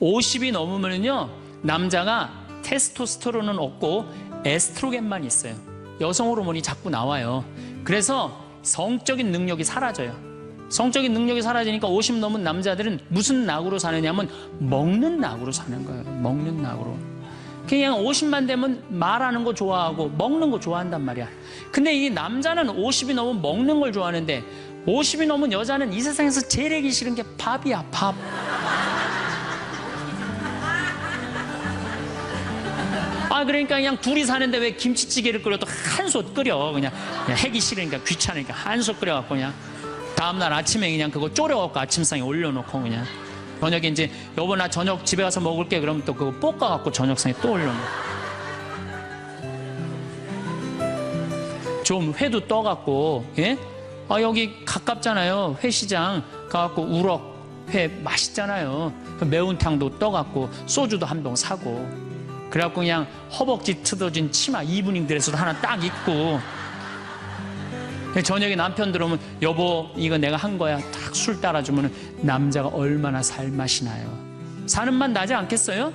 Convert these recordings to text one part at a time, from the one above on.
50이 넘으면요, 남자가 테스토스테론은 없고 에스트로겐만 있어요. 여성 호르몬이 자꾸 나와요. 그래서 성적인 능력이 사라져요. 성적인 능력이 사라지니까 50 넘은 남자들은 무슨 낙으로 사느냐면 먹는 낙으로 사는 거예요. 먹는 낙으로. 그냥 50만 되면 말하는 거 좋아하고 먹는 거 좋아한단 말이야. 근데 이 남자는 50이 넘으면 먹는 걸 좋아하는데 50이 넘은 여자는 이 세상에서 제일 하기 싫은 게 밥이야, 밥. 그러니까 그냥 둘이 사는데 왜 김치찌개를 끓여도 한솥 끓여. 그냥 하기 싫으니까, 귀찮으니까 한솥 끓여갖고 그냥 다음날 아침에 그냥 그거 졸여갖고 아침상에 올려놓고 그냥 저녁에 이제 여보 나 저녁 집에 가서 먹을게 그러면 또 그거 볶아갖고 저녁상에 또 올려놓고 좀 회도 떠갖고, 예? 여기 가깝잖아요. 회시장 가갖고 우럭 회 맛있잖아요. 매운탕도 떠갖고 소주도 한 병 사고 그래갖고 그냥 허벅지 트어진 치마 이브닝 드레스도 하나 딱 입고 저녁에 남편 들어오면 여보 이거 내가 한 거야 딱 술 따라주면 남자가 얼마나 살맛이 나요. 사는 맛 나지 않겠어요?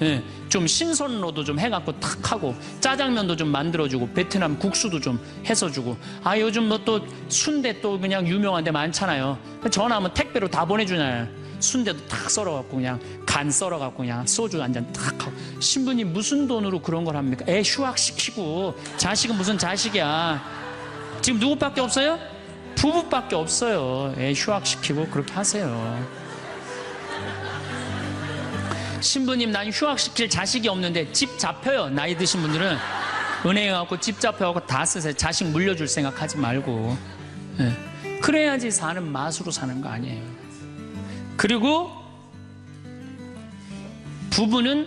예, 좀 신선로도 좀 해갖고 탁 하고 짜장면도 좀 만들어주고 베트남 국수도 좀 해서 주고 요즘 뭐 또 순대 또 그냥 유명한 데 많잖아요. 전화하면 택배로 다 보내주잖아요. 순대도 탁 썰어갖고 그냥 간 썰어갖고 그냥 소주 한 잔 탁 하고 신부님 무슨 돈으로 그런 걸 합니까? 애 휴학시키고 자식은 무슨 자식이야. 지금 누구밖에 없어요? 부부밖에 없어요. 애 휴학시키고 그렇게 하세요. 신부님 난 휴학시킬 자식이 없는데 집 잡혀요. 나이 드신 분들은 은행에 가고 집 잡혀가고 다 쓰세요. 자식 물려줄 생각하지 말고. 네. 그래야지 사는 맛으로 사는 거 아니에요. 그리고 부부는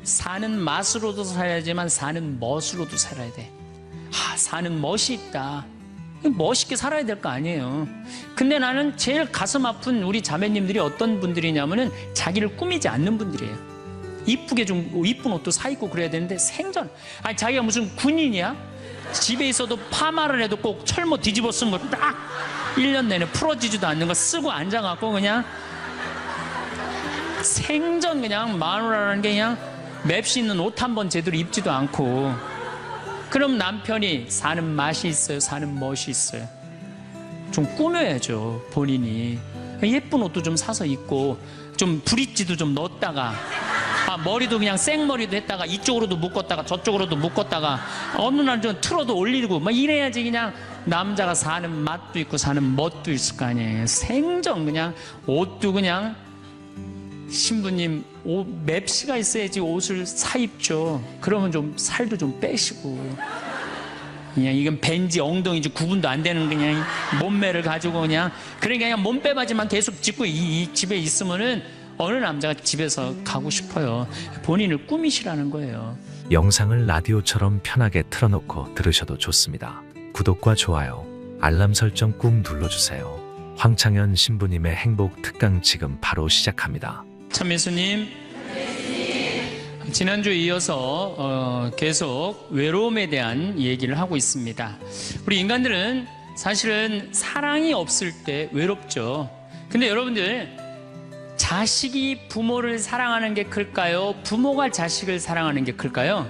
사는 맛으로도 살아야지만 사는 멋으로도 살아야 돼. 사는 멋이 있다. 멋있게 살아야 될 거 아니에요. 근데 나는 제일 가슴 아픈 우리 자매님들이 어떤 분들이냐면은 자기를 꾸미지 않는 분들이에요. 이쁘게 좀 이쁜 옷도 사 입고 그래야 되는데 생전 자기가 무슨 군인이야? 집에 있어도 파마를 해도 꼭 철모 뒤집어 쓴 거 딱 1년 내내 풀어지지도 않는 거 쓰고 앉아갖고 그냥 생전 그냥 마누라라는 게 그냥 맵시 있는 옷 한 번 제대로 입지도 않고 그럼 남편이 사는 맛이 있어요? 사는 멋이 있어요? 좀 꾸며야죠, 본인이. 예쁜 옷도 좀 사서 입고, 좀 브릿지도 좀 넣었다가, 머리도 그냥 생머리도 했다가, 이쪽으로도 묶었다가, 저쪽으로도 묶었다가, 어느 날 좀 틀어도 올리고, 이래야지 그냥 남자가 사는 맛도 있고, 사는 멋도 있을 거 아니에요. 생전 그냥, 옷도 그냥, 신부님 맵시가 있어야지 옷을 사 입죠. 그러면 좀 살도 좀 빼시고 그냥 이건 벤지 엉덩이지 구분도 안 되는 그냥 몸매를 가지고 그냥 몸빼바지만 계속 짚고 이 집에 있으면은 어느 남자가 집에서 가고 싶어요. 본인을 꾸미시라는 거예요. 영상을 라디오처럼 편하게 틀어놓고 들으셔도 좋습니다. 구독과 좋아요, 알람 설정 꾹 눌러주세요. 황창현 신부님의 행복 특강 지금 바로 시작합니다. 참예수님, 지난주에 이어서 계속 외로움에 대한 얘기를 하고 있습니다. 우리 인간들은 사실은 사랑이 없을 때 외롭죠. 근데 여러분들, 자식이 부모를 사랑하는 게 클까요? 부모가 자식을 사랑하는 게 클까요?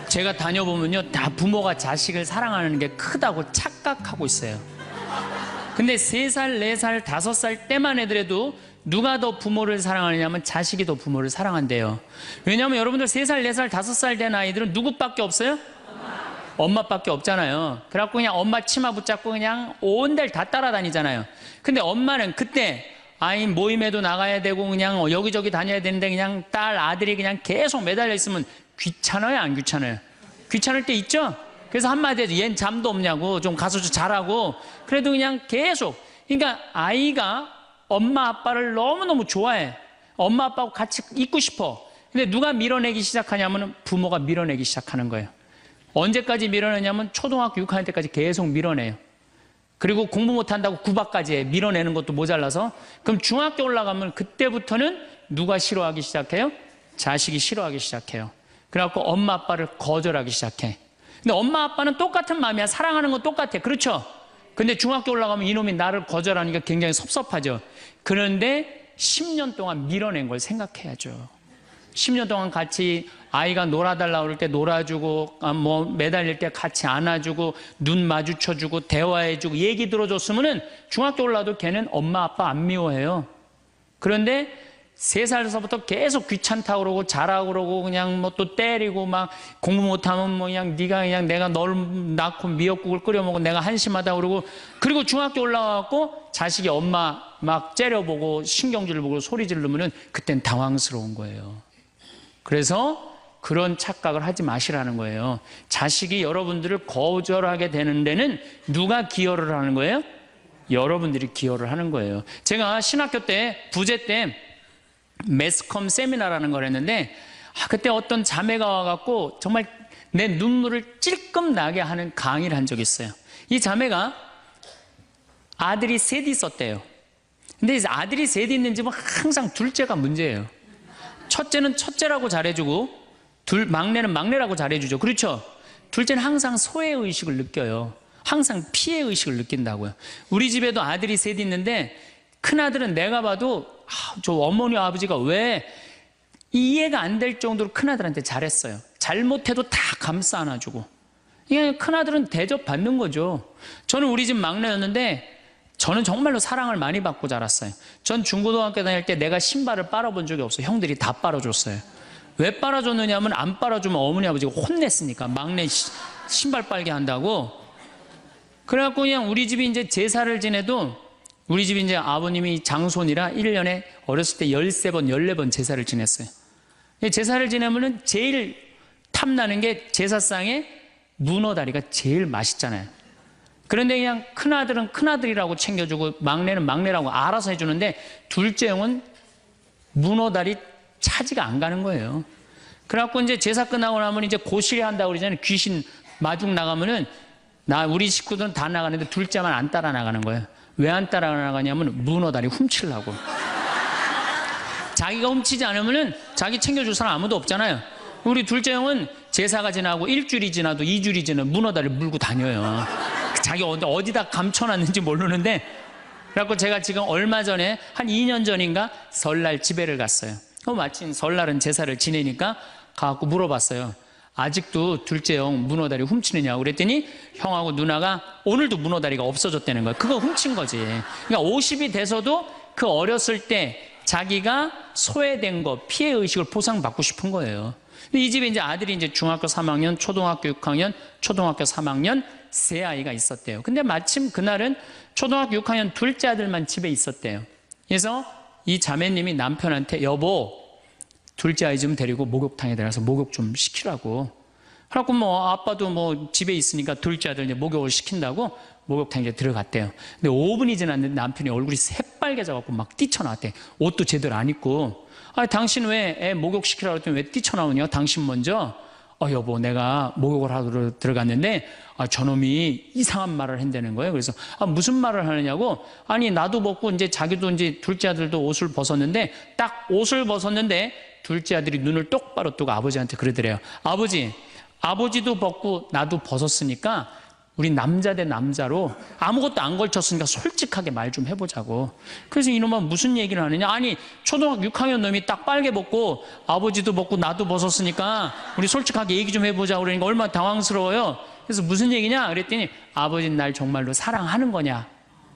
제가 다녀보면요, 다 부모가 자식을 사랑하는 게 크다고 착각하고 있어요. 근데 3살, 4살, 5살 때만 애들에도 누가 더 부모를 사랑하느냐면 자식이 더 부모를 사랑한대요. 왜냐하면 여러분들 3살, 4살, 5살 된 아이들은 누구밖에 없어요? 엄마밖에 없잖아요. 그래갖고 그냥 엄마 치마 붙잡고 그냥 온 데를 다 따라다니잖아요. 근데 엄마는 그때 아이 모임에도 나가야 되고 그냥 여기저기 다녀야 되는데 그냥 딸, 아들이 그냥 계속 매달려 있으면 귀찮아요, 안 귀찮아요? 귀찮을 때 있죠? 그래서 한마디 해서 얜 잠도 없냐고 좀 가서 좀 자라고 그래도 그냥 계속. 그러니까 아이가 엄마 아빠를 너무너무 좋아해. 엄마 아빠하고 같이 있고 싶어. 근데 누가 밀어내기 시작하냐면 부모가 밀어내기 시작하는 거예요. 언제까지 밀어내냐면 초등학교 6학년 때까지 계속 밀어내요. 그리고 공부 못한다고 구박까지 해. 밀어내는 것도 모자라서. 그럼 중학교 올라가면 그때부터는 누가 싫어하기 시작해요? 자식이 싫어하기 시작해요. 그래갖고 엄마 아빠를 거절하기 시작해. 근데 엄마 아빠는 똑같은 마음이야. 사랑하는 건 똑같아. 그렇죠? 근데 중학교 올라가면 이놈이 나를 거절하니까 굉장히 섭섭하죠. 그런데 10년 동안 밀어낸 걸 생각해야죠. 10년 동안 같이 아이가 놀아달라고 그럴 때 놀아주고, 뭐 매달릴 때 같이 안아주고, 눈 마주쳐주고, 대화해주고, 얘기 들어줬으면은 중학교 올라도 걔는 엄마 아빠 안 미워해요. 그런데 3살서부터 계속 귀찮다고 그러고 자라고 그러고 그냥 뭐 또 때리고 막 공부 못하면 뭐 그냥 네가 그냥 내가 널 낳고 미역국을 끓여 먹고 내가 한심하다 그러고, 그리고 중학교 올라와갖고 자식이 엄마 막 째려보고 신경질 보고 소리 지르면은 그땐 당황스러운 거예요. 그래서 그런 착각을 하지 마시라는 거예요. 자식이 여러분들을 거절하게 되는 데는 누가 기여를 하는 거예요? 여러분들이 기여를 하는 거예요. 제가 신학교 때 부제 때 매스컴 세미나라는 걸 했는데, 그때 어떤 자매가 와갖고 정말 내 눈물을 찔끔 나게 하는 강의를 한 적이 있어요. 이 자매가 아들이 셋 있었대요. 근데 아들이 셋 있는 집은 항상 둘째가 문제예요. 첫째는 첫째라고 잘해주고 막내는 막내라고 잘해주죠. 그렇죠? 둘째는 항상 소외의식을 느껴요. 항상 피해의식을 느낀다고요. 우리 집에도 아들이 셋 있는데 큰아들은 내가 봐도 저 어머니 아버지가 왜 이해가 안 될 정도로 큰아들한테 잘했어요. 잘못해도 다 감싸 안아주고. 이게 큰아들은 대접받는 거죠. 저는 우리 집 막내였는데 저는 정말로 사랑을 많이 받고 자랐어요. 전 중고등학교 다닐 때 내가 신발을 빨아본 적이 없어요. 형들이 다 빨아줬어요. 왜 빨아줬느냐면 안 빨아주면 어머니 아버지가 혼냈으니까, 막내 신발 빨게 한다고. 그래갖고 그냥 우리 집이 이제 제사를 지내도, 우리 집이 이제 아버님이 장손이라 1년에 어렸을 때 13번, 14번 제사를 지냈어요. 제사를 지내면은 제일 탐나는 게 제사상에 문어다리가 제일 맛있잖아요. 그런데 그냥 큰아들은 큰아들이라고 챙겨주고 막내는 막내라고 알아서 해주는데 둘째 형은 문어다리 차지가 안 가는 거예요. 그래갖고 이제 제사 끝나고 나면 이제 고시리 한다고 그러잖아요. 귀신 마중 나가면은 우리 식구들은 다 나가는데 둘째만 안 따라 나가는 거예요. 왜 안 따라 나가냐면 문어다리 훔치려고. 자기가 훔치지 않으면은 자기 챙겨줄 사람 아무도 없잖아요. 우리 둘째 형은 제사가 지나고 일주일이 지나도 2주일이 지나면 문어다리 물고 다녀요. 자기 어디다 감춰놨는지 모르는데. 그래갖고 제가 지금 얼마 전에 한 2년 전인가 설날 집에를 갔어요. 마침 설날은 제사를 지내니까 가갖고 물어봤어요. 아직도 둘째 형 문어다리 훔치느냐고 그랬더니 형하고 누나가 오늘도 문어다리가 없어졌다는 거예요. 그거 훔친 거지. 그러니까 50이 돼서도 그 어렸을 때 자기가 소외된 거, 피해의식을 보상받고 싶은 거예요. 이 집에 이제 아들이 이제 중학교 3학년, 초등학교 6학년, 초등학교 3학년 세 아이가 있었대요. 근데 마침 그날은 초등학교 6학년 둘째 아들만 집에 있었대요. 그래서 이 자매님이 남편한테 여보, 둘째 아이 좀 데리고 목욕탕에 들어가서 목욕 좀 시키라고. 그래갖고 뭐 아빠도 뭐 집에 있으니까 둘째 아들 이제 목욕을 시킨다고 목욕탕에 들어갔대요. 근데 5분이 지났는데 남편이 얼굴이 새빨개져갖고 막 뛰쳐나왔대. 옷도 제대로 안 입고. 당신 왜 애 목욕 시키라고 했더니 왜 뛰쳐나오냐? 당신 먼저. 여보, 내가 목욕을 하러 들어갔는데 저놈이 이상한 말을 한다는 거예요. 그래서 무슨 말을 하느냐고. 아니 나도 벗고 이제 자기도 이제 둘째 아들도 옷을 벗었는데 딱 옷을 벗었는데 둘째 아들이 눈을 똑바로 뜨고 아버지한테 그러더래요. 아버지도 벗고 나도 벗었으니까 우리 남자 대 남자로 아무것도 안 걸쳤으니까 솔직하게 말 좀 해보자고. 그래서 이놈은 무슨 얘기를 하느냐. 아니 초등학교 6학년 놈이 딱 빨개 벗고 아버지도 벗고 나도 벗었으니까 우리 솔직하게 얘기 좀 해보자고 그러니까 얼마나 당황스러워요. 그래서 무슨 얘기냐 그랬더니 아버지는 날 정말로 사랑하는 거냐.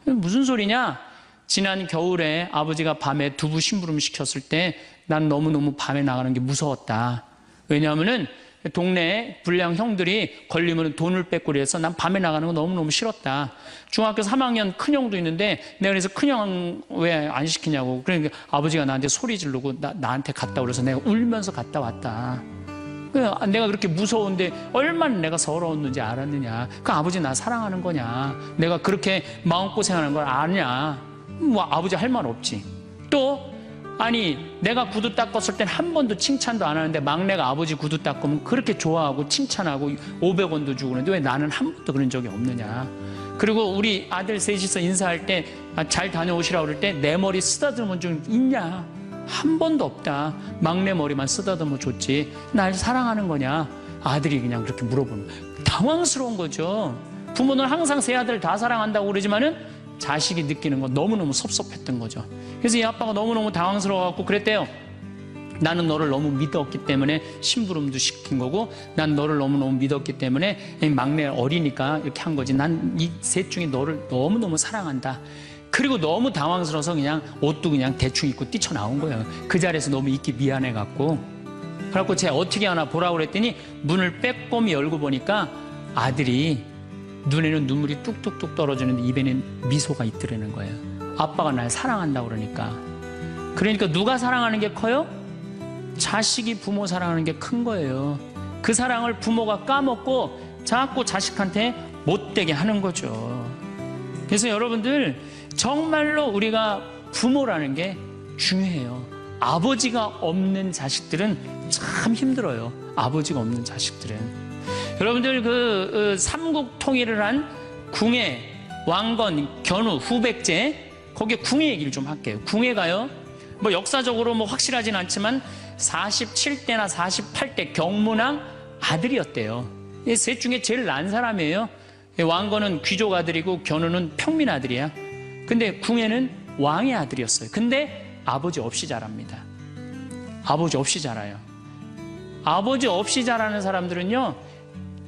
무슨 소리냐. 지난 겨울에 아버지가 밤에 두부 심부름 시켰을 때 난 너무너무 밤에 나가는 게 무서웠다. 왜냐하면은 동네에 불량 형들이 걸리면 돈을 뺏고 그래서 난 밤에 나가는 거 너무너무 싫었다. 중학교 3학년 큰형도 있는데 내가 그래서 큰형 왜 안 시키냐고. 그러니까 아버지가 나한테 소리 지르고 나한테 갔다 그래서 내가 울면서 갔다 왔다. 내가 그렇게 무서운데 얼마나 내가 서러웠는지 알았느냐. 그 아버지 나 사랑하는 거냐. 내가 그렇게 마음고생하는 걸 아냐. 뭐 아버지 할 말 없지. 또 아니 내가 구두 닦았을 땐 한 번도 칭찬도 안 하는데 막내가 아버지 구두 닦으면 그렇게 좋아하고 칭찬하고 500원도 주고 그러는데 왜 나는 한 번도 그런 적이 없느냐. 그리고 우리 아들 셋이서 인사할 때 잘 다녀오시라고 그럴 때 내 머리 쓰다듬은 적 있냐. 한 번도 없다. 막내 머리만 쓰다듬어 줬지. 날 사랑하는 거냐. 아들이 그냥 그렇게 물어보는 거예요. 당황스러운 거죠. 부모는 항상 세 아들 다 사랑한다고 그러지만은 자식이 느끼는 거 너무너무 섭섭했던 거죠. 그래서 이 아빠가 너무너무 당황스러워갖고 그랬대요. 나는 너를 너무 믿었기 때문에 심부름도 시킨 거고, 난 너를 너무너무 믿었기 때문에 막내 어리니까 이렇게 한 거지. 난 이 셋 중에 너를 너무너무 사랑한다. 그리고 너무 당황스러워서 그냥 옷도 그냥 대충 입고 뛰쳐나온 거예요. 그 자리에서 너무 있기 미안해갖고. 그래갖고 제가 어떻게 하나 보라고 그랬더니 문을 빼꼼히 열고 보니까 아들이 눈에는 눈물이 뚝뚝뚝 떨어지는데 입에는 미소가 있더라는 거예요. 아빠가 날 사랑한다고 그러니까 누가 사랑하는 게 커요? 자식이 부모 사랑하는 게 큰 거예요. 그 사랑을 부모가 까먹고 자꾸 자식한테 못되게 하는 거죠. 그래서 여러분들 정말로 우리가 부모라는 게 중요해요. 아버지가 없는 자식들은 참 힘들어요. 아버지가 없는 자식들은. 여러분들 그 삼국 통일을 한 궁예, 왕건, 견우, 후백제, 거기에 궁예 얘기를 좀 할게요. 궁예가요, 뭐 역사적으로 뭐 확실하진 않지만 47대나 48대 경문왕 아들이었대요. 이 셋 중에 제일 난 사람이에요. 왕건은 귀족 아들이고 견우는 평민 아들이야. 근데 궁예는 왕의 아들이었어요. 근데 아버지 없이 자랍니다. 아버지 없이 자라요. 아버지 없이 자라는 사람들은요,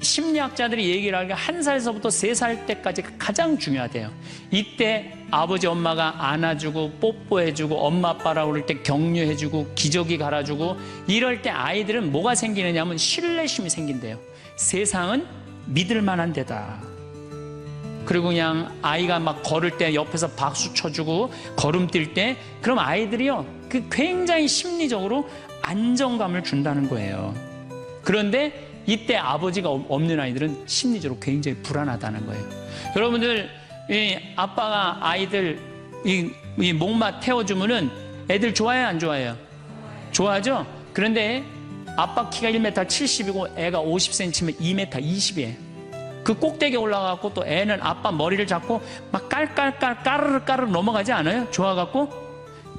심리학자들이 얘기를 하기가 1살서부터 3살 때까지 가장 중요하대요. 이때 아버지 엄마가 안아주고 뽀뽀해주고 엄마 아빠라고 그럴 때 격려해주고 기저귀 갈아주고 이럴 때 아이들은 뭐가 생기느냐면 신뢰심이 생긴대요. 세상은 믿을 만한 데다. 그리고 그냥 아이가 막 걸을 때 옆에서 박수 쳐주고 걸음 뛸 때, 그럼 아이들이요, 그 굉장히 심리적으로 안정감을 준다는 거예요. 그런데 이때 아버지가 없는 아이들은 심리적으로 굉장히 불안하다는 거예요. 여러분들, 이 아빠가 아이들 이 목마 태워주면은 애들 좋아해요, 안 좋아해요? 좋아하죠? 그런데 아빠 키가 1m 70이고 애가 50cm면 2m 20이에요. 그 꼭대기에 올라가고 또 애는 아빠 머리를 잡고 막 까르르 넘어가지 않아요? 좋아갖고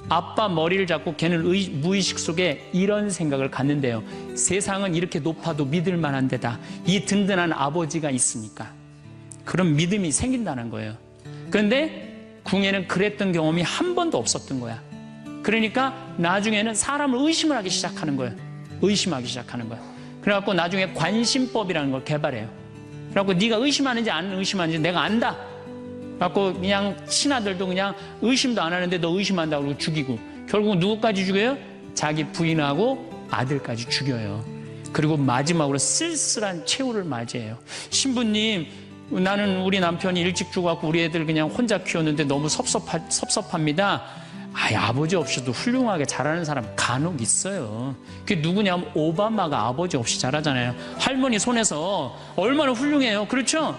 아빠 머리를 잡고 걔는 무의식 속에 이런 생각을 갖는데요. 세상은 이렇게 높아도 믿을 만한 데다. 이 든든한 아버지가 있으니까. 그런 믿음이 생긴다는 거예요. 그런데 궁예는 그랬던 경험이 한 번도 없었던 거야. 그러니까 나중에는 사람을 의심을 하기 시작하는 거예요. 의심하기 시작하는 거예요. 그래갖고 나중에 관심법이라는 걸 개발해요. 그래갖고 네가 의심하는지 안 의심하는지 내가 안다. 그래갖고 그냥 친아들도 그냥 의심도 안 하는데 너 의심한다고 그러고 죽이고, 결국 누구까지 죽여요? 자기 부인하고 아들까지 죽여요. 그리고 마지막으로 쓸쓸한 최후를 맞이해요. 신부님, 나는 우리 남편이 일찍 죽어갖고 우리 애들 그냥 혼자 키웠는데 너무 섭섭합니다. 아버지 없이도 훌륭하게 자라는 사람 간혹 있어요. 그게 누구냐면 오바마가 아버지 없이 자라잖아요. 할머니 손에서 얼마나 훌륭해요. 그렇죠?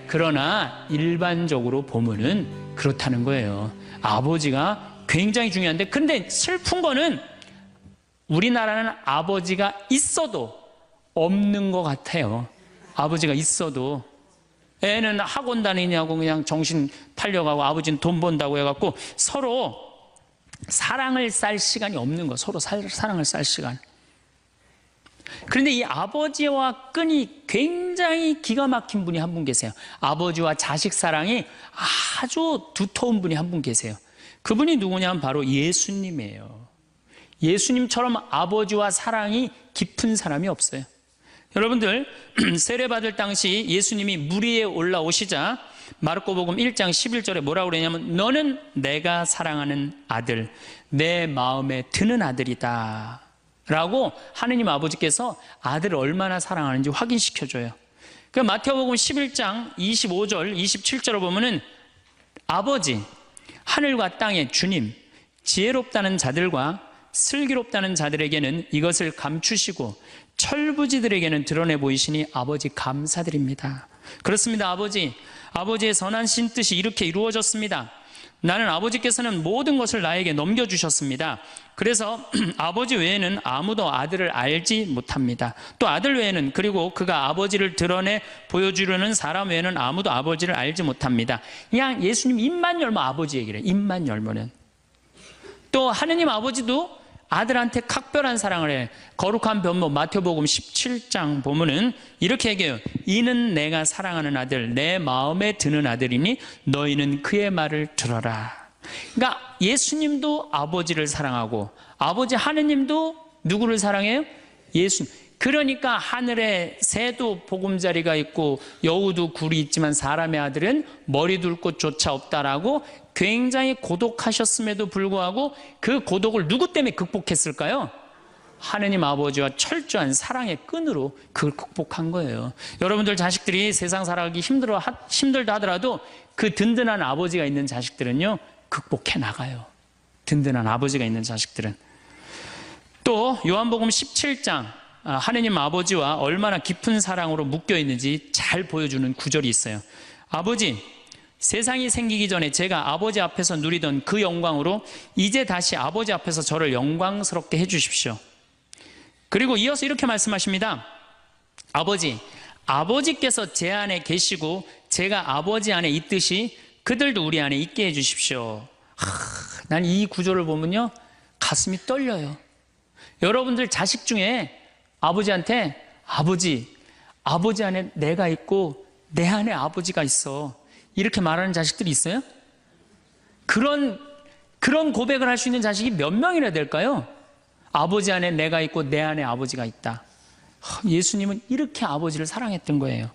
그러나 일반적으로 보면은 그렇다는 거예요. 아버지가 굉장히 중요한데, 근데 슬픈 거는 우리나라는 아버지가 있어도 없는 것 같아요. 아버지가 있어도 애는 학원 다니냐고 그냥 정신 팔려가고 아버지는 돈 번다고 해갖고 서로 사랑을 쌀 시간이 없는 거. 서로 사랑을 쌀 시간. 그런데 이 아버지와 끈이 굉장히 기가 막힌 분이 한 분 계세요. 아버지와 자식 사랑이 아주 두터운 분이 한 분 계세요. 그분이 누구냐면 바로 예수님이에요. 예수님처럼 아버지와 사랑이 깊은 사람이 없어요. 여러분들, 세례받을 당시 예수님이 물 위에 올라오시자 마르코복음 1장 11절에 뭐라고 그러냐면 너는 내가 사랑하는 아들, 내 마음에 드는 아들이다 라고 하느님 아버지께서 아들을 얼마나 사랑하는지 확인시켜줘요. 그 마태복음 11장 25절 27절을 보면은 아버지, 하늘과 땅의 주님, 지혜롭다는 자들과 슬기롭다는 자들에게는 이것을 감추시고 철부지들에게는 드러내 보이시니 아버지 감사드립니다. 그렇습니다. 아버지의 선하신 뜻이 이렇게 이루어졌습니다. 나는 아버지께서는 모든 것을 나에게 넘겨주셨습니다. 그래서 아버지 외에는 아무도 아들을 알지 못합니다. 또 아들 외에는, 그리고 그가 아버지를 드러내 보여주려는 사람 외에는 아무도 아버지를 알지 못합니다. 그냥 예수님 입만 열면 아버지 얘기를 해요. 입만 열면은. 또 하느님 아버지도 아들한테 각별한 사랑을 해. 거룩한 변모 마태복음 17장 보면은 이렇게 얘기해요. 이는 내가 사랑하는 아들, 내 마음에 드는 아들이니 너희는 그의 말을 들어라. 그러니까 예수님도 아버지를 사랑하고 아버지 하느님도 누구를 사랑해요? 예수. 그러니까 하늘에 새도 보금자리가 있고 여우도 굴이 있지만 사람의 아들은 머리 둘 곳조차 없다라고 굉장히 고독하셨음에도 불구하고 그 고독을 누구 때문에 극복했을까요? 하느님 아버지와 철저한 사랑의 끈으로 그걸 극복한 거예요. 여러분들 자식들이 세상 살아가기 힘들다 하더라도 그 든든한 아버지가 있는 자식들은요, 극복해 나가요. 든든한 아버지가 있는 자식들은. 또 요한복음 17장 하느님 아버지와 얼마나 깊은 사랑으로 묶여 있는지 잘 보여주는 구절이 있어요. 아버지, 세상이 생기기 전에 제가 아버지 앞에서 누리던 그 영광으로 이제 다시 아버지 앞에서 저를 영광스럽게 해주십시오. 그리고 이어서 이렇게 말씀하십니다. 아버지, 아버지께서 제 안에 계시고 제가 아버지 안에 있듯이 그들도 우리 안에 있게 해주십시오. 난 이 구절을 보면요, 가슴이 떨려요. 여러분들 자식 중에 아버지한테 아버지 안에 내가 있고 내 안에 아버지가 있어, 이렇게 말하는 자식들이 있어요? 그런 고백을 할 수 있는 자식이 몇 명이나 될까요? 아버지 안에 내가 있고 내 안에 아버지가 있다. 예수님은 이렇게 아버지를 사랑했던 거예요.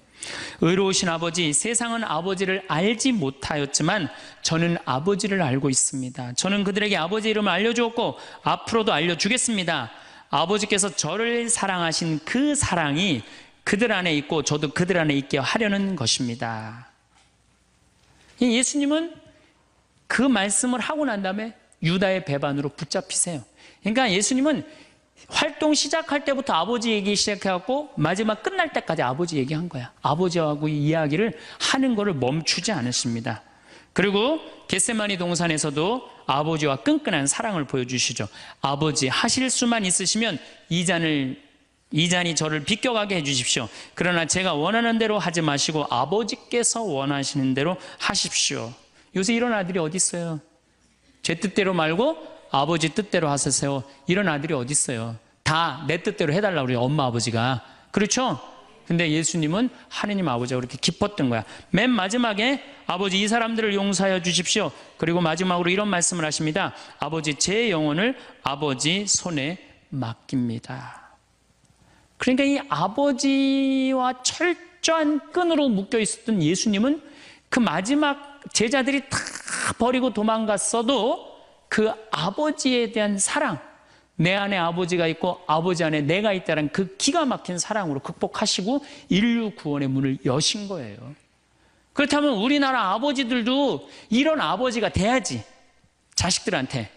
의로우신 아버지, 세상은 아버지를 알지 못하였지만 저는 아버지를 알고 있습니다. 저는 그들에게 아버지 이름을 알려주었고 앞으로도 알려주겠습니다. 아버지께서 저를 사랑하신 그 사랑이 그들 안에 있고 저도 그들 안에 있게 하려는 것입니다. 예수님은 그 말씀을 하고 난 다음에 유다의 배반으로 붙잡히세요. 그러니까 예수님은 활동 시작할 때부터 아버지 얘기 시작해갖고 마지막 끝날 때까지 아버지 얘기한 거야. 아버지하고 이야기를 하는 것을 멈추지 않으십니다. 그리고 겟세마니 동산에서도 아버지와 끈끈한 사랑을 보여주시죠. 아버지, 하실 수만 있으시면 이 잔이 저를 비껴가게 해주십시오. 그러나 제가 원하는 대로 하지 마시고 아버지께서 원하시는 대로 하십시오. 요새 이런 아들이 어디 있어요? 제 뜻대로 말고 아버지 뜻대로 하세요. 이런 아들이 어디 있어요? 다 내 뜻대로 해달라고 그래요, 엄마 아버지가. 그렇죠? 근데 예수님은 하느님 아버지가 그렇게 기뻤던 거야. 맨 마지막에 아버지, 이 사람들을 용서하여 주십시오. 그리고 마지막으로 이런 말씀을 하십니다. 아버지, 제 영혼을 아버지 손에 맡깁니다. 그러니까 이 아버지와 철저한 끈으로 묶여 있었던 예수님은 그 마지막 제자들이 다 버리고 도망갔어도 그 아버지에 대한 사랑, 내 안에 아버지가 있고 아버지 안에 내가 있다는 그 기가 막힌 사랑으로 극복하시고 인류 구원의 문을 여신 거예요. 그렇다면 우리나라 아버지들도 이런 아버지가 돼야지. 자식들한테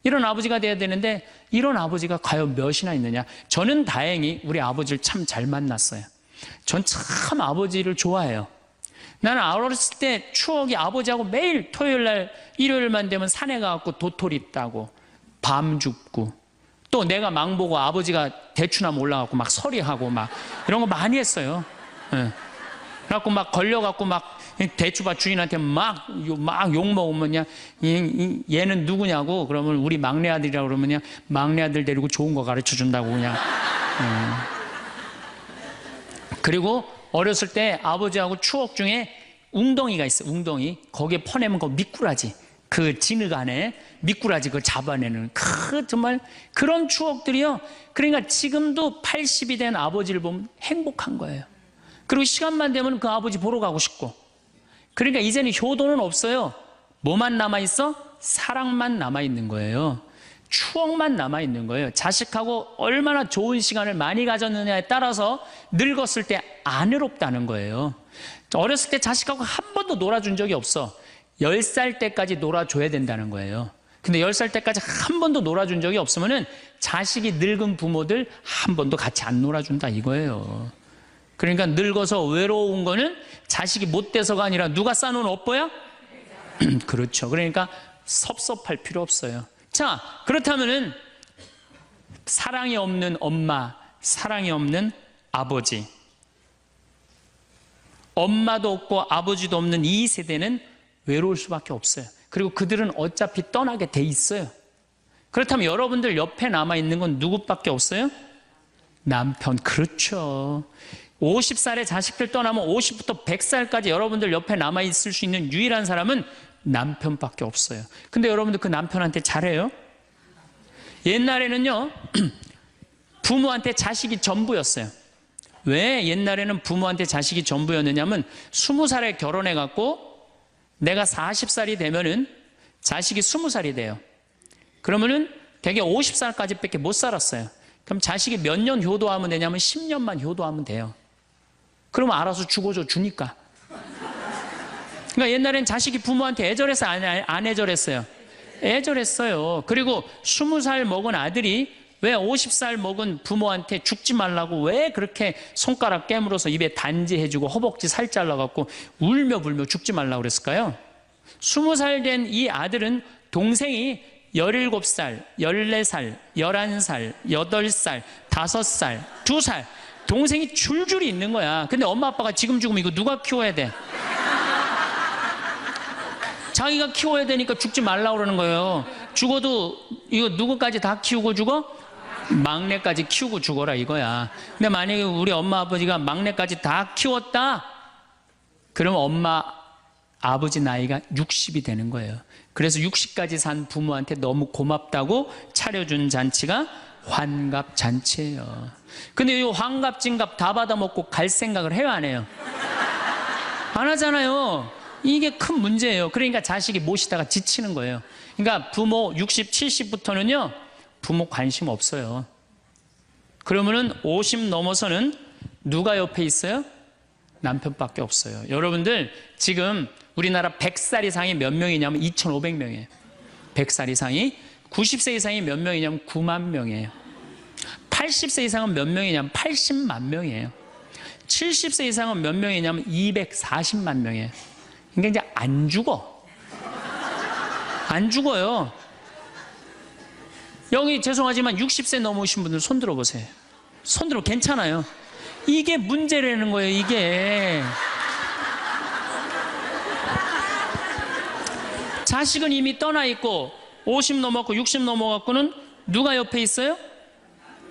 이런 아버지가 돼야 되는데 이런 아버지가 과연 몇이나 있느냐. 저는 다행히 우리 아버지를 참 잘 만났어요. 전 참 아버지를 좋아해요. 나는 어렸을 때 추억이 아버지하고 매일 토요일날 일요일만 되면 산에 가갖고 도토리 따고 밤 줍고, 또 내가 망보고 아버지가 대추나무 올라가고 막 서리하고 막 이런 거 많이 했어요. 예. 그래갖고 막 걸려갖고 막 대추밭 주인한테 막 욕먹으면 얘는 누구냐고 그러면 우리 막내 아들이라고 그러면 막내 아들 데리고 좋은 거 가르쳐 준다고 그냥. 그리고 어렸을 때 아버지하고 추억 중에 웅덩이가 있어요. 웅덩이. 거기에 퍼내면 그 미꾸라지, 그 진흙 안에 미꾸라지 그걸 잡아내는 정말 그런 추억들이요. 그러니까 지금도 80이 된 아버지를 보면 행복한 거예요. 그리고 시간만 되면 그 아버지 보러 가고 싶고. 그러니까 이제는 효도는 없어요. 뭐만 남아있어? 사랑만 남아있는 거예요. 추억만 남아있는 거예요. 자식하고 얼마나 좋은 시간을 많이 가졌느냐에 따라서 늙었을 때 안 외롭다는 거예요. 어렸을 때 자식하고 한 번도 놀아준 적이 없어. 10살 때까지 놀아줘야 된다는 거예요. 근데 10살 때까지 한 번도 놀아준 적이 없으면은 자식이 늙은 부모들 한 번도 같이 안 놀아준다 이거예요. 그러니까 늙어서 외로운 거는 자식이 못 돼서가 아니라 누가 싸놓은 업보야? 그렇죠. 그러니까 섭섭할 필요 없어요. 자, 그렇다면은 사랑이 없는 엄마, 사랑이 없는 아버지, 엄마도 없고 아버지도 없는 이 세대는 외로울 수밖에 없어요. 그리고 그들은 어차피 떠나게 돼 있어요. 그렇다면 여러분들 옆에 남아있는 건 누구밖에 없어요? 남편. 그렇죠. 50살에 자식들 떠나면 50부터 100살까지 여러분들 옆에 남아있을 수 있는 유일한 사람은 남편밖에 없어요. 근데 여러분들 그 남편한테 잘해요? 옛날에는요, 부모한테 자식이 전부였어요. 왜 옛날에는 부모한테 자식이 전부였느냐면 20살에 결혼해갖고 내가 40살이 되면은 자식이 20살이 돼요. 그러면은 되게 50살까지 밖에 못 살았어요. 그럼 자식이 몇 년 효도하면 되냐면 10년만 효도하면 돼요. 그러면 알아서 죽어줘 주니까. 그러니까 옛날엔 자식이 부모한테 애절했어요? 안 애절했어요? 애절했어요. 그리고 20살 먹은 아들이 왜 50살 먹은 부모한테 죽지 말라고 왜 그렇게 손가락 깨물어서 입에 단지해주고 허벅지 살 잘라갖고 울며 불며 죽지 말라고 그랬을까요? 20살 된 이 아들은 동생이 17살, 14살, 11살, 8살, 5살, 2살 동생이 줄줄이 있는 거야. 근데 엄마 아빠가 지금 죽으면 이거 누가 키워야 돼? 자기가 키워야 되니까 죽지 말라고 그러는 거예요. 죽어도 이거 누구까지 다 키우고 죽어? 막내까지 키우고 죽어라 이거야. 근데 만약에 우리 엄마 아버지가 막내까지 다 키웠다? 그러면 엄마 아버지 나이가 60이 되는 거예요. 그래서 60까지 산 부모한테 너무 고맙다고 차려준 잔치가 환갑잔치예요. 근데 이 환갑진갑 다 받아먹고 갈 생각을 해요, 안 해요? 안 하잖아요. 이게 큰 문제예요. 그러니까 자식이 모시다가 지치는 거예요. 그러니까 부모 60, 70부터는요 부모 관심 없어요. 그러면은 50 넘어서는 누가 옆에 있어요? 남편밖에 없어요. 여러분들 지금 우리나라 100살 이상이 몇 명이냐면 2,500명이에요 100살 이상이. 90세 이상이 몇 명이냐면 9만 명이에요 80세 이상은 몇 명이냐면 80만 명이에요 70세 이상은 몇 명이냐면 240만 명이에요. 그러니까 이제 안 죽어. 안 죽어요. 여기 죄송하지만 60세 넘으신 분들 손 들어보세요. 손 들어. 괜찮아요. 이게 문제라는 거예요. 이게 자식은 이미 떠나 있고 50 넘었고 60 넘어갖고는 누가 옆에 있어요?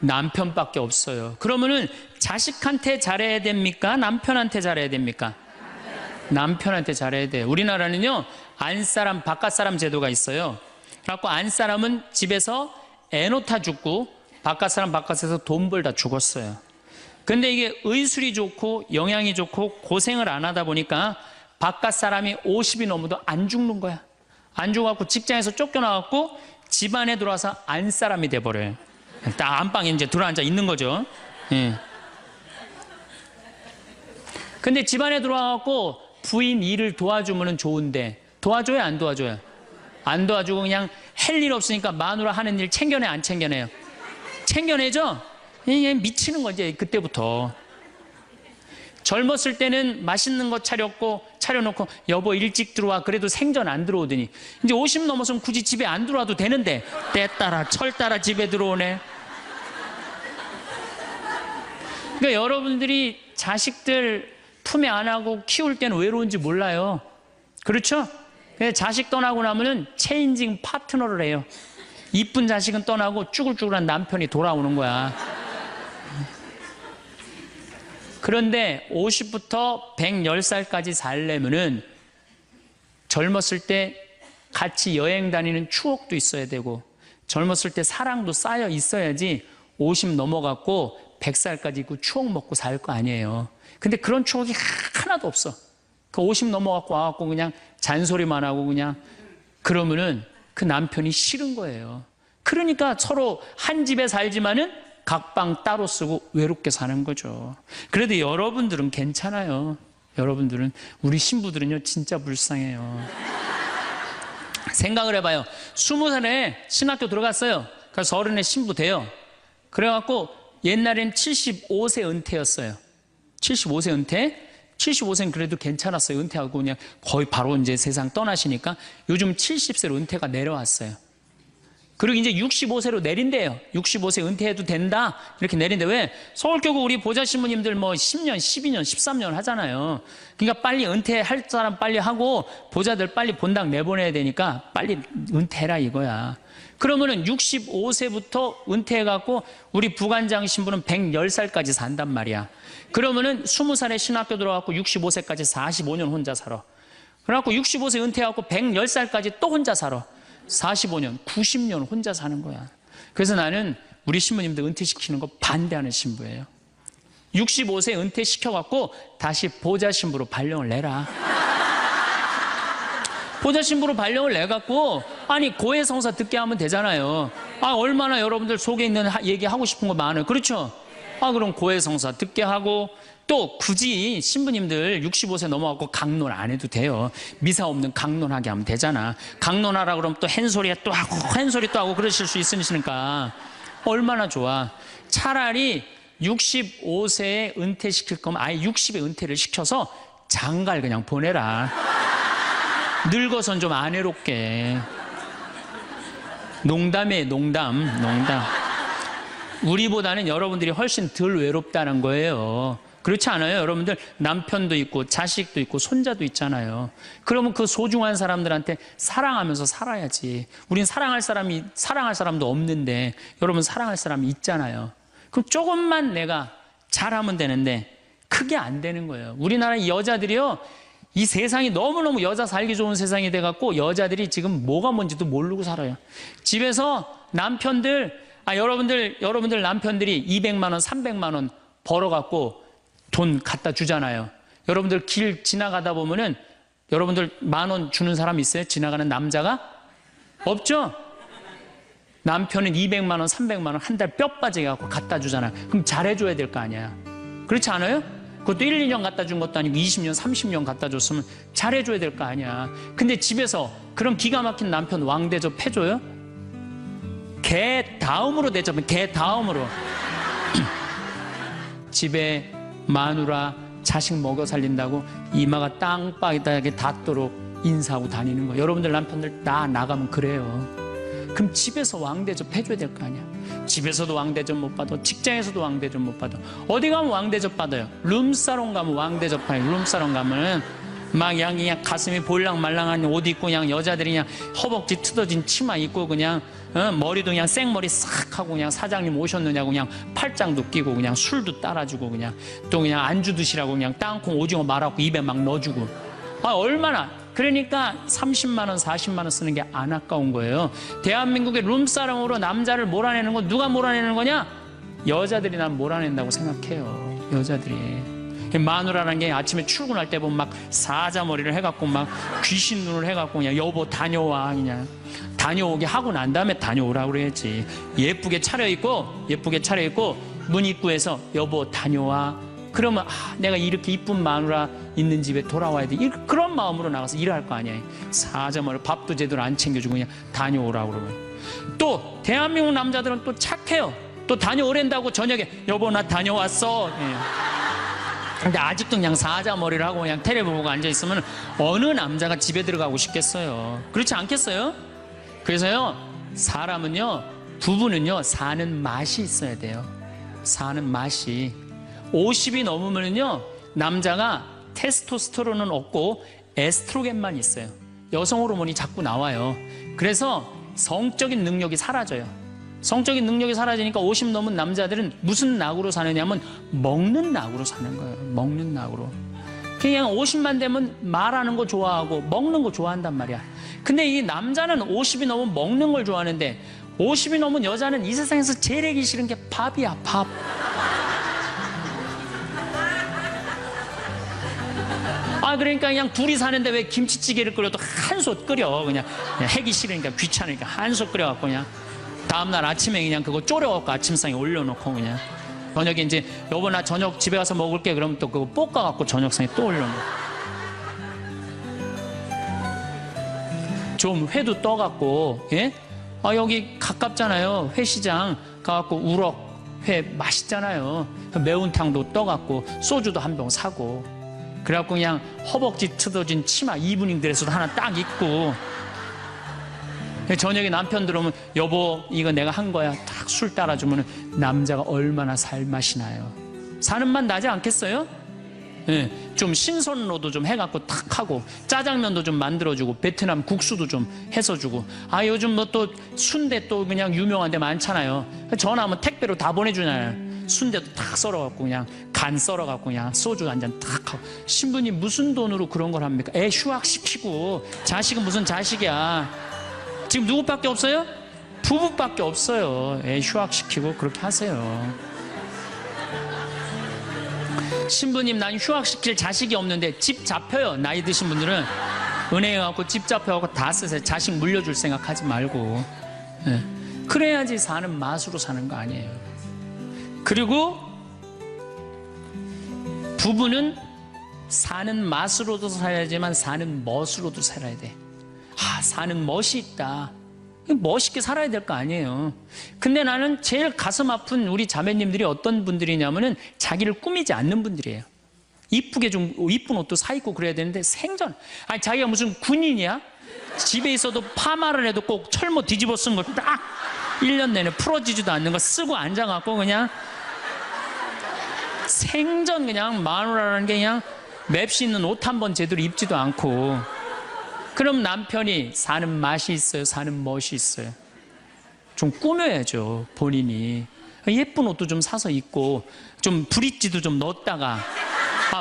남편밖에 없어요. 그러면은 자식한테 잘해야 됩니까? 남편한테 잘해야 됩니까? 남편한테 잘해야 돼요. 우리나라는요 안사람 바깥사람 제도가 있어요. 그래갖고 안사람은 집에서 애 놓다 죽고 바깥사람 바깥에서 돈 벌다 죽었어요. 근데 이게 의술이 좋고 영양이 좋고 고생을 안 하다 보니까 바깥사람이 50이 넘어도 안 죽는 거야. 안 죽어갖고 직장에서 쫓겨나갖고 집안에 들어와서 안사람이 돼버려요. 딱 안방에 이제 들어앉아 있는 거죠. 예. 근데 집안에 들어와갖고 부인 일을 도와주면 좋은데 도와줘요, 안 도와줘요? 안 도와주고 그냥 할 일 없으니까 마누라 하는 일 챙겨내, 안 챙겨내요? 챙겨내죠? 이게 미치는 거지 그때부터. 젊었을 때는 맛있는 거 차려놓고 여보 일찍 들어와 그래도 생전 안 들어오더니 이제 50 넘어서면 굳이 집에 안 들어와도 되는데 때 따라 철 따라 집에 들어오네. 그러니까 여러분들이 자식들 품에 안하고 키울 때는 외로운지 몰라요. 그렇죠? 자식 떠나고 나면은 체인징 파트너를 해요. 이쁜 자식은 떠나고 쭈글쭈글한 남편이 돌아오는 거야. 그런데 50부터 110살까지 살려면은 젊었을 때 같이 여행 다니는 추억도 있어야 되고 젊었을 때 사랑도 쌓여 있어야지 50 넘어갔고 100살까지 그 추억 먹고 살 거 아니에요. 근데 그런 추억이 하나도 없어. 그 50 넘어갖고 와갖고 그냥 잔소리만 하고 그냥 그러면은 그 남편이 싫은 거예요. 그러니까 서로 한 집에 살지만은 각방 따로 쓰고 외롭게 사는 거죠. 그래도 여러분들은 괜찮아요. 여러분들은, 우리 신부들은요 진짜 불쌍해요. 생각을 해봐요. 20살에 신학교 들어갔어요. 그래서 30에 신부 돼요. 그래갖고 옛날엔 75세 은퇴였어요. 75세 은퇴. 75세는 그래도 괜찮았어요. 은퇴하고 그냥 거의 바로 이제 세상 떠나시니까 요즘 70세로 은퇴가 내려왔어요. 그리고 이제 65세로 내린대요. 65세 은퇴해도 된다 이렇게 내린대. 왜? 서울교구 우리 보좌 신부님들 뭐 10년, 12년, 13년 하잖아요. 그러니까 빨리 은퇴할 사람 빨리 하고 보좌들 빨리 본당 내보내야 되니까 빨리 은퇴해라 이거야. 그러면은 65세부터 은퇴해갖고 우리 부관장 신부는 110살까지 산단 말이야. 그러면은 20살에 신학교 들어갖고 65세까지 45년 혼자 살아. 그래갖고 65세 은퇴해갖고 110살까지 또 혼자 살아. 45년, 90년 혼자 사는 거야. 그래서 나는 우리 신부님들 은퇴시키는 거 반대하는 신부예요. 65세 은퇴시켜갖고 다시 보좌 신부로 발령을 내라. 보좌 신부로 발령을 내갖고 아니 고해성사 듣게 하면 되잖아요. 얼마나 여러분들 속에 있는 얘기하고 싶은 거 많아요. 그렇죠? 그럼 고해성사 듣게 하고 또 굳이 신부님들 65세 넘어가고 강론 안 해도 돼요. 미사 없는 강론하게 하면 되잖아. 강론하라 그러면 또 헨소리 또 하고 헨소리 또 하고 그러실 수 있으니까 얼마나 좋아. 차라리 65세에 은퇴시킬 거면 아예 60에 은퇴를 시켜서 장가를 그냥 보내라. 늙어선 좀 안 외롭게. 농담이에요, 농담. 우리보다는 여러분들이 훨씬 덜 외롭다는 거예요. 그렇지 않아요? 여러분들 남편도 있고 자식도 있고 손자도 있잖아요. 그러면 그 소중한 사람들한테 사랑하면서 살아야지. 우린 사랑할 사람도 없는데 여러분 사랑할 사람이 있잖아요. 그럼 조금만 내가 잘하면 되는데 그게 안 되는 거예요. 우리나라 여자들이요, 이 세상이 너무너무 여자 살기 좋은 세상이 돼갖고 여자들이 지금 뭐가 뭔지도 모르고 살아요. 집에서 남편들, 여러분들 남편들이 200만 원, 300만 원 벌어갖고 돈 갖다 주잖아요. 여러분들 길 지나가다 보면은 여러분들 10,000원 주는 사람 있어요? 지나가는 남자가? 없죠? 남편은 200만 원, 300만 원 한 달 뼈 빠지게 갖고 갖다 주잖아. 그럼 잘해줘야 될 거 아니야. 그렇지 않아요? 그것도 1, 2년 갖다 준 것도 아니고 20년, 30년 갖다 줬으면 잘해줘야 될 거 아니야. 근데 집에서 그런 기가 막힌 남편 왕 대접해줘요? 개 다음으로 대접은 개 다음으로. 집에 마누라 자식 먹여 살린다고 이마가 땅바닥에 닿도록 인사하고 다니는 거. 여러분들 남편들 다 나가면 그래요. 그럼 집에서 왕대접 해줘야 될 거 아니야. 집에서도 왕대접 못 받아, 직장에서도 왕대접 못 받아. 어디 가면 왕대접 받아요? 룸사롱 가면 왕대접 받아요. 룸사롱 가면 막 그냥 가슴이 볼랑말랑한 옷 입고 그냥 여자들이 그냥 허벅지 트어진 치마 입고 그냥 머리도 그냥 생머리 싹 하고 그냥 사장님 오셨느냐고 그냥 팔짱도 끼고 그냥 술도 따라주고 그냥 또 그냥 안주 드시라고 그냥 땅콩 오징어 말아갖고 입에 막 넣어주고. 얼마나. 그러니까 30만 원, 40만 원 쓰는 게 안 아까운 거예요. 대한민국의 룸사롱으로 남자를 몰아내는 건 누가 몰아내는 거냐? 여자들이 난 몰아낸다고 생각해요. 여자들이. 마누라라는 게 아침에 출근할 때 보면 막 사자머리를 해갖고 막 귀신 눈을 해갖고 그냥 여보 다녀와 그냥 다녀오게 하고 난 다음에 다녀오라고 그래야지. 예쁘게 차려입고 문 입구에서 여보 다녀와. 그러면 내가 이렇게 이쁜 마누라 있는 집에 돌아와야 돼. 그런 마음으로 나가서 일할 거 아니야. 사자머리 밥도 제대로 안 챙겨주고 그냥 다녀오라고 그러면. 또 대한민국 남자들은 또 착해요. 또 다녀오랜다고 저녁에 여보 나 다녀왔어. 근데 아직도 그냥 사자머리를 하고 그냥 텔레비 보고 앉아있으면 어느 남자가 집에 들어가고 싶겠어요. 그렇지 않겠어요? 그래서요, 사람은요, 부부는요, 사는 맛이 있어야 돼요. 사는 맛이. 50이 넘으면요, 남자가 테스토스테론은 없고 에스트로겐만 있어요. 여성 호르몬이 자꾸 나와요. 그래서 성적인 능력이 사라져요. 성적인 능력이 사라지니까 50 넘은 남자들은 무슨 낙으로 사느냐면 먹는 낙으로 사는 거예요. 먹는 낙으로. 그냥 50만 되면 말하는 거 좋아하고 먹는 거 좋아한단 말이야. 근데 이 남자는 50이 넘으면 먹는 걸 좋아하는데 50이 넘은 여자는 이 세상에서 제일 하기 싫은 게 밥이야, 밥. 그러니까 그냥 둘이 사는데 왜 김치찌개를 끓여도 한솥 끓여. 그냥 하기 싫으니까 귀찮으니까 한솥 끓여갖고 그냥 다음날 아침에 그냥 그거 졸여갖고 아침상에 올려놓고 그냥 저녁에 이제 여보 나 저녁 집에 가서 먹을게 그러면 또 그거 볶아갖고 저녁상에 또 올려놓고 좀 회도 떠갖고 예? 여기 가깝잖아요. 회시장 가갖고 우럭 회 맛있잖아요. 매운탕도 떠갖고 소주도 한 병 사고 그래갖고 그냥 허벅지 트어진 치마 이브닝 드레스도 하나 딱 입고 저녁에 남편 들어오면 여보 이거 내가 한 거야 딱 술 따라주면 남자가 얼마나 살맛이 나요. 사는 맛 나지 않겠어요? 예. 좀 신선로도 좀 해갖고 탁 하고, 짜장면도 좀 만들어주고, 베트남 국수도 좀 해서 주고, 요즘 뭐 또 순대 또 그냥 유명한 데 많잖아요. 전화하면 택배로 다 보내주잖아요. 순대도 탁 썰어갖고 그냥 간 썰어갖고 그냥 소주 한 잔 탁 하고. 신부님 무슨 돈으로 그런 걸 합니까? 애 휴학시키고, 자식은 무슨 자식이야. 지금 누구밖에 없어요? 부부밖에 없어요. 애 휴학시키고 그렇게 하세요. 신부님, 난 휴학시킬 자식이 없는데 집 잡혀요. 나이 드신 분들은 은행에 가고 집 잡혀가고 다 쓰세요. 자식 물려줄 생각하지 말고. 그래야지 사는 맛으로 사는 거 아니에요. 그리고 부부는 사는 맛으로도 살아야지만 사는 멋으로도 살아야 돼. 사는 멋이 있다. 멋있게 살아야 될 거 아니에요. 근데 나는 제일 가슴 아픈 우리 자매님들이 어떤 분들이냐면은 자기를 꾸미지 않는 분들이에요. 이쁘게 좀 이쁜 옷도 사 입고 그래야 되는데 생전, 자기가 무슨 군인이야? 집에 있어도 파마를 해도 꼭 철모 뒤집어 쓴 걸 딱 1년 내내 풀어지지도 않는 거 쓰고 앉아갖고 그냥 생전 그냥 마누라라는 게 그냥 맵시 있는 옷 한 번 제대로 입지도 않고. 그럼 남편이 사는 맛이 있어요? 사는 멋이 있어요? 좀 꾸며야죠, 본인이. 예쁜 옷도 좀 사서 입고, 좀 브릿지도 좀 넣었다가,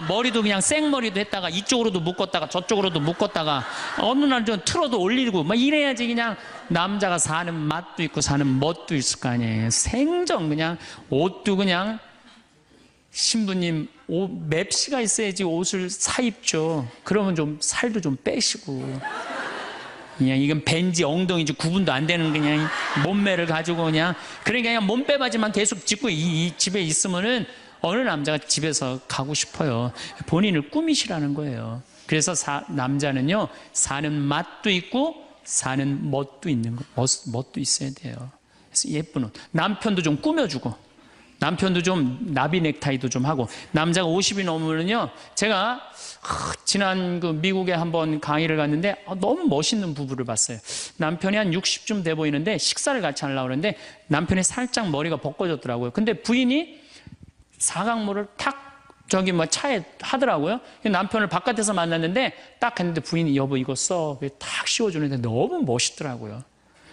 머리도 그냥 생머리도 했다가, 이쪽으로도 묶었다가, 저쪽으로도 묶었다가, 어느 날 좀 틀어도 올리고, 이래야지 그냥 남자가 사는 맛도 있고, 사는 멋도 있을 거 아니에요. 생전 그냥, 옷도 그냥, 신부님, 맵시가 있어야지 옷을 사 입죠. 그러면 좀 살도 좀 빼시고. 그냥 이건 벤지 엉덩이지 구분도 안 되는 그냥 몸매를 가지고 그냥 몸빼바지만 계속 짚고 이 집에 있으면은 어느 남자가 집에서 가고 싶어요. 본인을 꾸미시라는 거예요. 그래서 남자는요, 사는 맛도 있고 사는 멋도 있는 거, 멋도 있어야 돼요. 그래서 예쁜 옷. 남편도 좀 꾸며주고. 남편도 좀 나비 넥타이도 좀 하고. 남자가 50이 넘으면요, 제가 지난 미국에 한번 강의를 갔는데 너무 멋있는 부부를 봤어요. 남편이 한 60쯤 돼 보이는데 식사를 같이 하려고 그러는데 남편이 살짝 머리가 벗겨졌더라고요. 근데 부인이 사각모를 탁 차에 하더라고요. 남편을 바깥에서 만났는데 딱 했는데 부인이 여보 이거 써. 탁 씌워주는데 너무 멋있더라고요.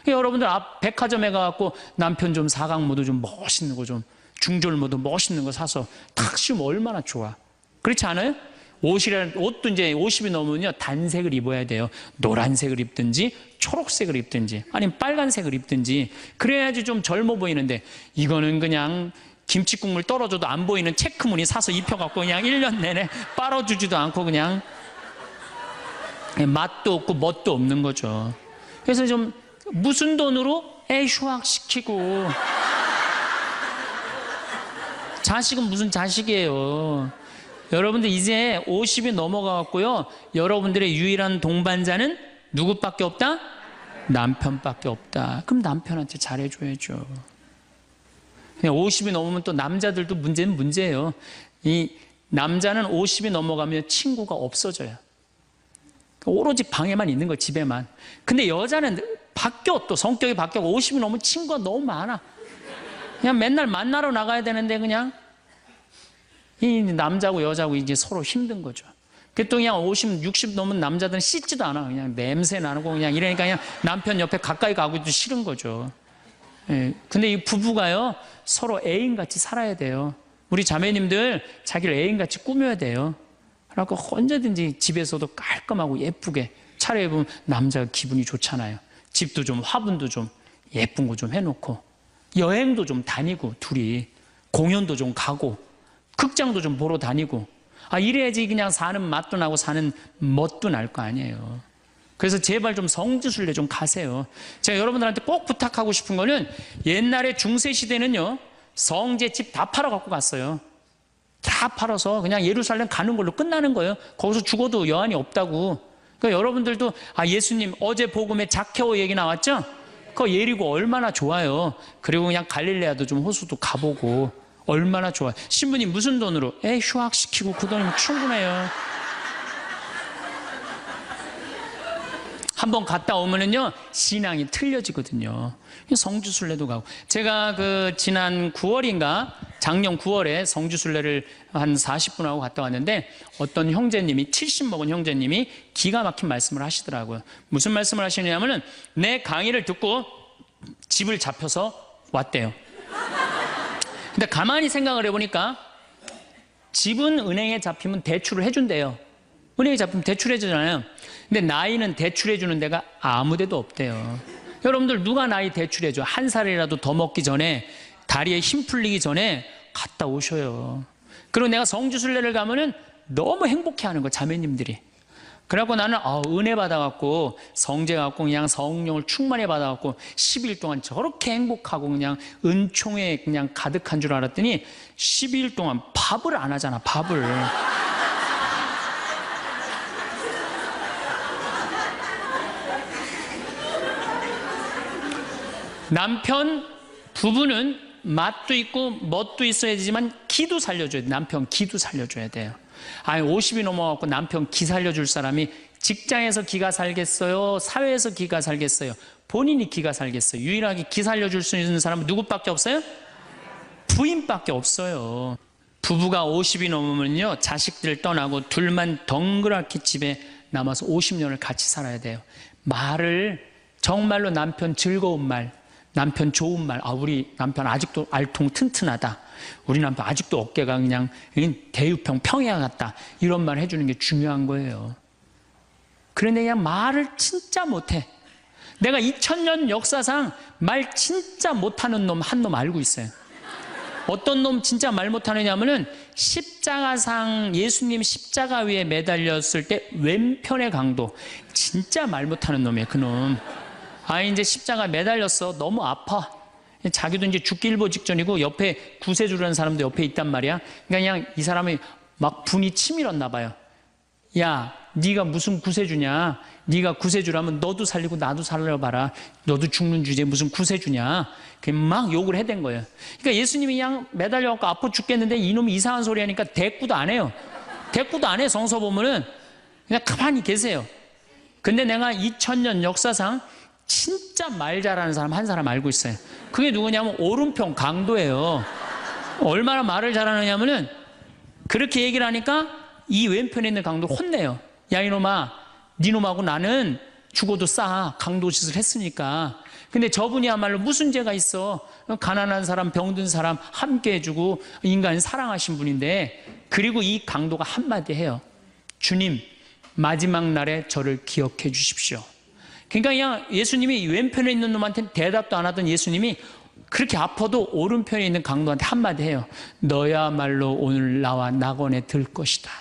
여러분들 앞 백화점에 가갖고 남편 좀 사각모도 좀 멋있는 거 좀 중절모도 멋있는 거 사서 탁 씌우면 얼마나 좋아. 그렇지 않아요? 옷도 이제 50이 넘으면요, 단색을 입어야 돼요. 노란색을 입든지, 초록색을 입든지, 아니면 빨간색을 입든지, 그래야지 좀 젊어 보이는데, 이거는 그냥 김치국물 떨어져도 안 보이는 체크무늬 사서 입혀갖고 그냥 1년 내내 빨아주지도 않고 그냥 맛도 없고 멋도 없는 거죠. 그래서 좀 무슨 돈으로 애 휴학시키고, 자식은 무슨 자식이에요. 여러분들 이제 50이 넘어가갖고요, 여러분들의 유일한 동반자는 누구밖에 없다? 남편밖에 없다. 그럼 남편한테 잘해줘야죠. 그냥 50이 넘으면 또 남자들도 문제는 문제예요. 이 남자는 50이 넘어가면 친구가 없어져요. 오로지 방에만 있는 거, 집에만. 근데 여자는 바뀌어, 또 성격이 바뀌고 50이 넘으면 친구가 너무 많아. 그냥 맨날 만나러 나가야 되는데 그냥 이 남자고 여자고 이제 서로 힘든 거죠. 또 그냥 50, 60 넘은 남자들은 씻지도 않아. 그냥 냄새 나고 그냥 이러니까 그냥 남편 옆에 가까이 가기도 싫은 거죠. 예. 근데 이 부부가요, 서로 애인같이 살아야 돼요. 우리 자매님들 자기를 애인같이 꾸며야 돼요. 그래갖고 언제든지 집에서도 깔끔하고 예쁘게 차려입으면 남자가 기분이 좋잖아요. 집도 좀 화분도 좀 예쁜 거 좀 해놓고, 여행도 좀 다니고, 둘이 공연도 좀 가고, 극장도 좀 보러 다니고, 이래야지 그냥 사는 맛도 나고 사는 멋도 날 거 아니에요. 그래서 제발 좀 성지순례 좀 가세요. 제가 여러분들한테 꼭 부탁하고 싶은 거는, 옛날에 중세 시대는요, 성제 집 다 팔아 갖고 갔어요. 다 팔아서 그냥 예루살렘 가는 걸로 끝나는 거예요. 거기서 죽어도 여한이 없다고. 그러니까 여러분들도 예수님 어제 복음에 자케오 얘기 나왔죠? 그 예리고 얼마나 좋아요. 그리고 그냥 갈릴레아도 좀 호수도 가보고 얼마나 좋아요. 신부님 무슨 돈으로? 휴학시키고 그 돈이면 충분해요. 한번 갔다 오면은요, 신앙이 틀려지거든요. 성지순례도 가고. 제가 지난 9월인가 작년 9월에 성지순례를 한 40분 하고 갔다 왔는데 어떤 형제님이 70 먹은 형제님이 기가 막힌 말씀을 하시더라고요. 무슨 말씀을 하시냐면은 내 강의를 듣고 집을 잡혀서 왔대요. 근데 가만히 생각을 해보니까 집은 은행에 잡히면 대출을 해준대요. 은행에 잡히면 대출해주잖아요. 근데 나이는 대출해주는 데가 아무 데도 없대요. 여러분들 누가 나이 대출해줘? 한 살이라도 더 먹기 전에, 다리에 힘 풀리기 전에 갔다 오셔요. 그리고 내가 성지순례를 가면은 너무 행복해하는 거, 자매님들이. 그래갖고 나는 은혜 받아갖고 성제 갖고 그냥 성령을 충만히 받아갖고 10일 동안 저렇게 행복하고 그냥 은총에 그냥 가득한 줄 알았더니 12일 동안 밥을 안 하잖아, 밥을. 남편, 부부는 맛도 있고 멋도 있어야 되지만 기도 살려줘야 돼. 남편 기도 살려줘야 돼요. 아니 50이 넘어갖고 남편 기 살려줄 사람이 직장에서 기가 살겠어요? 사회에서 기가 살겠어요? 본인이 기가 살겠어요? 유일하게 기 살려줄 수 있는 사람은 누구밖에 없어요? 부인밖에 없어요. 부부가 50이 넘으면요 자식들 떠나고 둘만 덩그랗게 집에 남아서 50년을 같이 살아야 돼요. 말을 정말로 남편 즐거운 말, 남편 좋은 말, 우리 남편 아직도 알통 튼튼하다, 우리 남편 아직도 어깨가 그냥 대유평 평야 같다, 이런 말 해주는 게 중요한 거예요. 그런데 그냥 말을 진짜 못해. 내가 2000년 역사상 말 진짜 못하는 놈 한 놈 알고 있어요. 어떤 놈 진짜 말 못하느냐면은 십자가상, 예수님 십자가 위에 매달렸을 때 왼편의 강도, 진짜 말 못하는 놈이에요, 그놈. 이제 십자가 매달렸어. 너무 아파. 자기도 이제 죽기 일보 직전이고 옆에 구세주라는 사람도 옆에 있단 말이야. 그러니까 그냥 이 사람이 막 분이 치밀었나 봐요. 야, 네가 무슨 구세주냐? 네가 구세주라면 너도 살리고 나도 살려봐라. 너도 죽는 주제에 무슨 구세주냐? 막 욕을 해댄 거예요. 그러니까 예수님이 그냥 매달려갖고 아파 죽겠는데 이놈이 이상한 소리 하니까 대꾸도 안 해요. 대꾸도 안 해. 성서 보면은 그냥 가만히 계세요. 근데 내가 2000년 역사상 진짜 말 잘하는 사람 한 사람 알고 있어요. 그게 누구냐면 오른편 강도예요. 얼마나 말을 잘하느냐면은 그렇게 얘기를 하니까 이 왼편에 있는 강도를 혼내요. 야 이놈아, 니놈하고 나는 죽어도 싸. 강도 짓을 했으니까. 근데 저분이야말로 무슨 죄가 있어. 가난한 사람, 병든 사람 함께 해주고 인간을 사랑하신 분인데, 그리고 이 강도가 한마디 해요. 주님, 마지막 날에 저를 기억해 주십시오. 그러니까 그냥 예수님이 왼편에 있는 놈한테는 대답도 안 하던 예수님이 그렇게 아파도 오른편에 있는 강도한테 한마디 해요. 너야말로 오늘 나와 낙원에 들 것이다.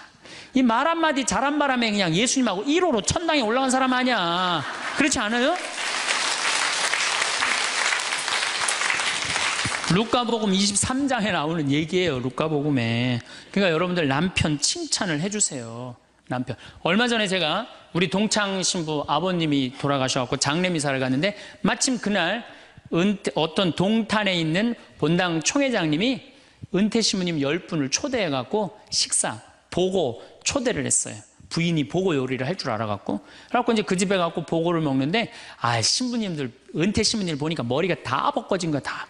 이 말 한마디 잘한 바람에 그냥 예수님하고 1호로 천당에 올라간 사람 아니야. 그렇지 않아요? 루카복음 23장에 나오는 얘기예요. 루카복음에. 그러니까 여러분들 남편 칭찬을 해주세요. 남편. 얼마 전에 제가 우리 동창 신부 아버님이 돌아가셔갖고 장례미사를 갔는데 마침 그날 어떤 동탄에 있는 본당 총회장님이 은퇴 신부님 10분을 초대해갖고 식사, 보고 초대를 했어요. 부인이 보고 요리를 할 줄 알아갖고. 그래갖고 이제 그 집에 가고 보고를 먹는데, 신부님들, 은퇴 신부님들 보니까 머리가 다 벗겨진 거야, 다.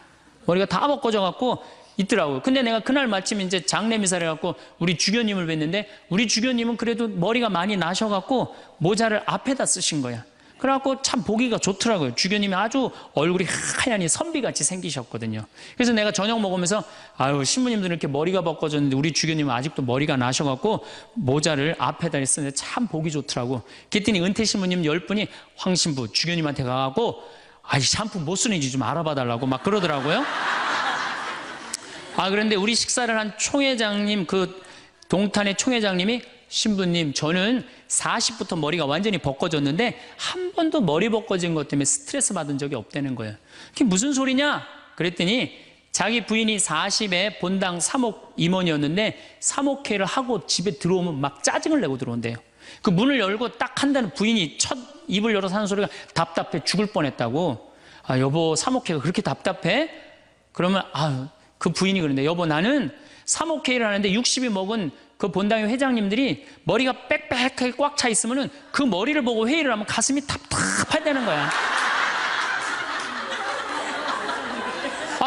머리가 다 벗겨져갖고 있더라고요. 근데 내가 그날 마침 이제 장례미사를 해갖고 우리 주교님을 뵀는데, 우리 주교님은 그래도 머리가 많이 나셔갖고 모자를 앞에다 쓰신 거야. 그래갖고 참 보기가 좋더라고요. 주교님이 아주 얼굴이 하얀이 선비같이 생기셨거든요. 그래서 내가 저녁 먹으면서 신부님들은 이렇게 머리가 벗겨졌는데 우리 주교님은 아직도 머리가 나셔갖고 모자를 앞에다 쓰는데 참 보기 좋더라고. 그랬더니 은퇴 신부님 10분이 황 신부 주교님한테 가갖고 샴푸 뭐 쓰는지 좀 알아봐 달라고 막 그러더라고요. 그런데 우리 식사를 한 총회장님, 그 동탄의 총회장님이, 신부님, 저는 40부터 머리가 완전히 벗겨졌는데 한 번도 머리 벗겨진 것 때문에 스트레스 받은 적이 없다는 거예요. 그게 무슨 소리냐? 그랬더니 자기 부인이 40에 본당 사목 임원이었는데 사목회를 하고 집에 들어오면 막 짜증을 내고 들어온대요. 그 문을 열고 딱 한다는 부인이 첫 입을 열어서 하는 소리가 답답해 죽을 뻔했다고. 여보, 사목회가 그렇게 답답해? 그러면 그 부인이 그런데, 여보, 나는 사목회를 하는데 60이 먹은 그 본당의 회장님들이 머리가 빽빽하게 꽉 차 있으면은 그 머리를 보고 회의를 하면 가슴이 답답하다는 거야.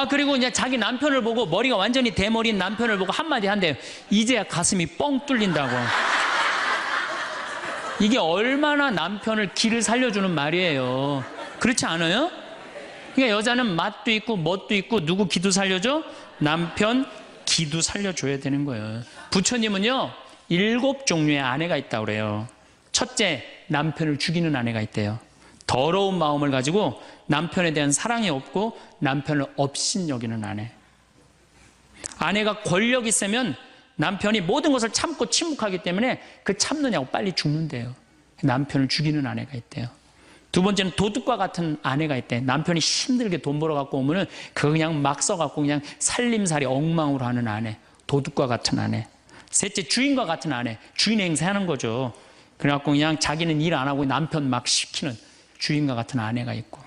그리고 이제 자기 남편을 보고, 머리가 완전히 대머리인 남편을 보고 한마디 한대요. 이제야 가슴이 뻥 뚫린다고. 이게 얼마나 남편을 기를 살려주는 말이에요. 그렇지 않아요? 그러니까 여자는 맛도 있고 멋도 있고, 누구 기도 살려줘? 남편 기도 살려줘야 되는 거예요. 부처님은요 7종류의 아내가 있다고 그래요. 첫째, 남편을 죽이는 아내가 있대요. 더러운 마음을 가지고 남편에 대한 사랑이 없고 남편을 업신여기는 아내. 아내가 권력 있으면 남편이 모든 것을 참고 침묵하기 때문에 그 참느냐고 빨리 죽는데요. 남편을 죽이는 아내가 있대요. 두 번째는 도둑과 같은 아내가 있대. 남편이 힘들게 돈 벌어 갖고 오면은 그거 그냥 막 써갖고 그냥 살림살이 엉망으로 하는 아내. 도둑과 같은 아내. 셋째, 주인과 같은 아내. 주인 행세하는 거죠. 그래갖고 그냥 자기는 일 안 하고 남편 막 시키는 주인과 같은 아내가 있고.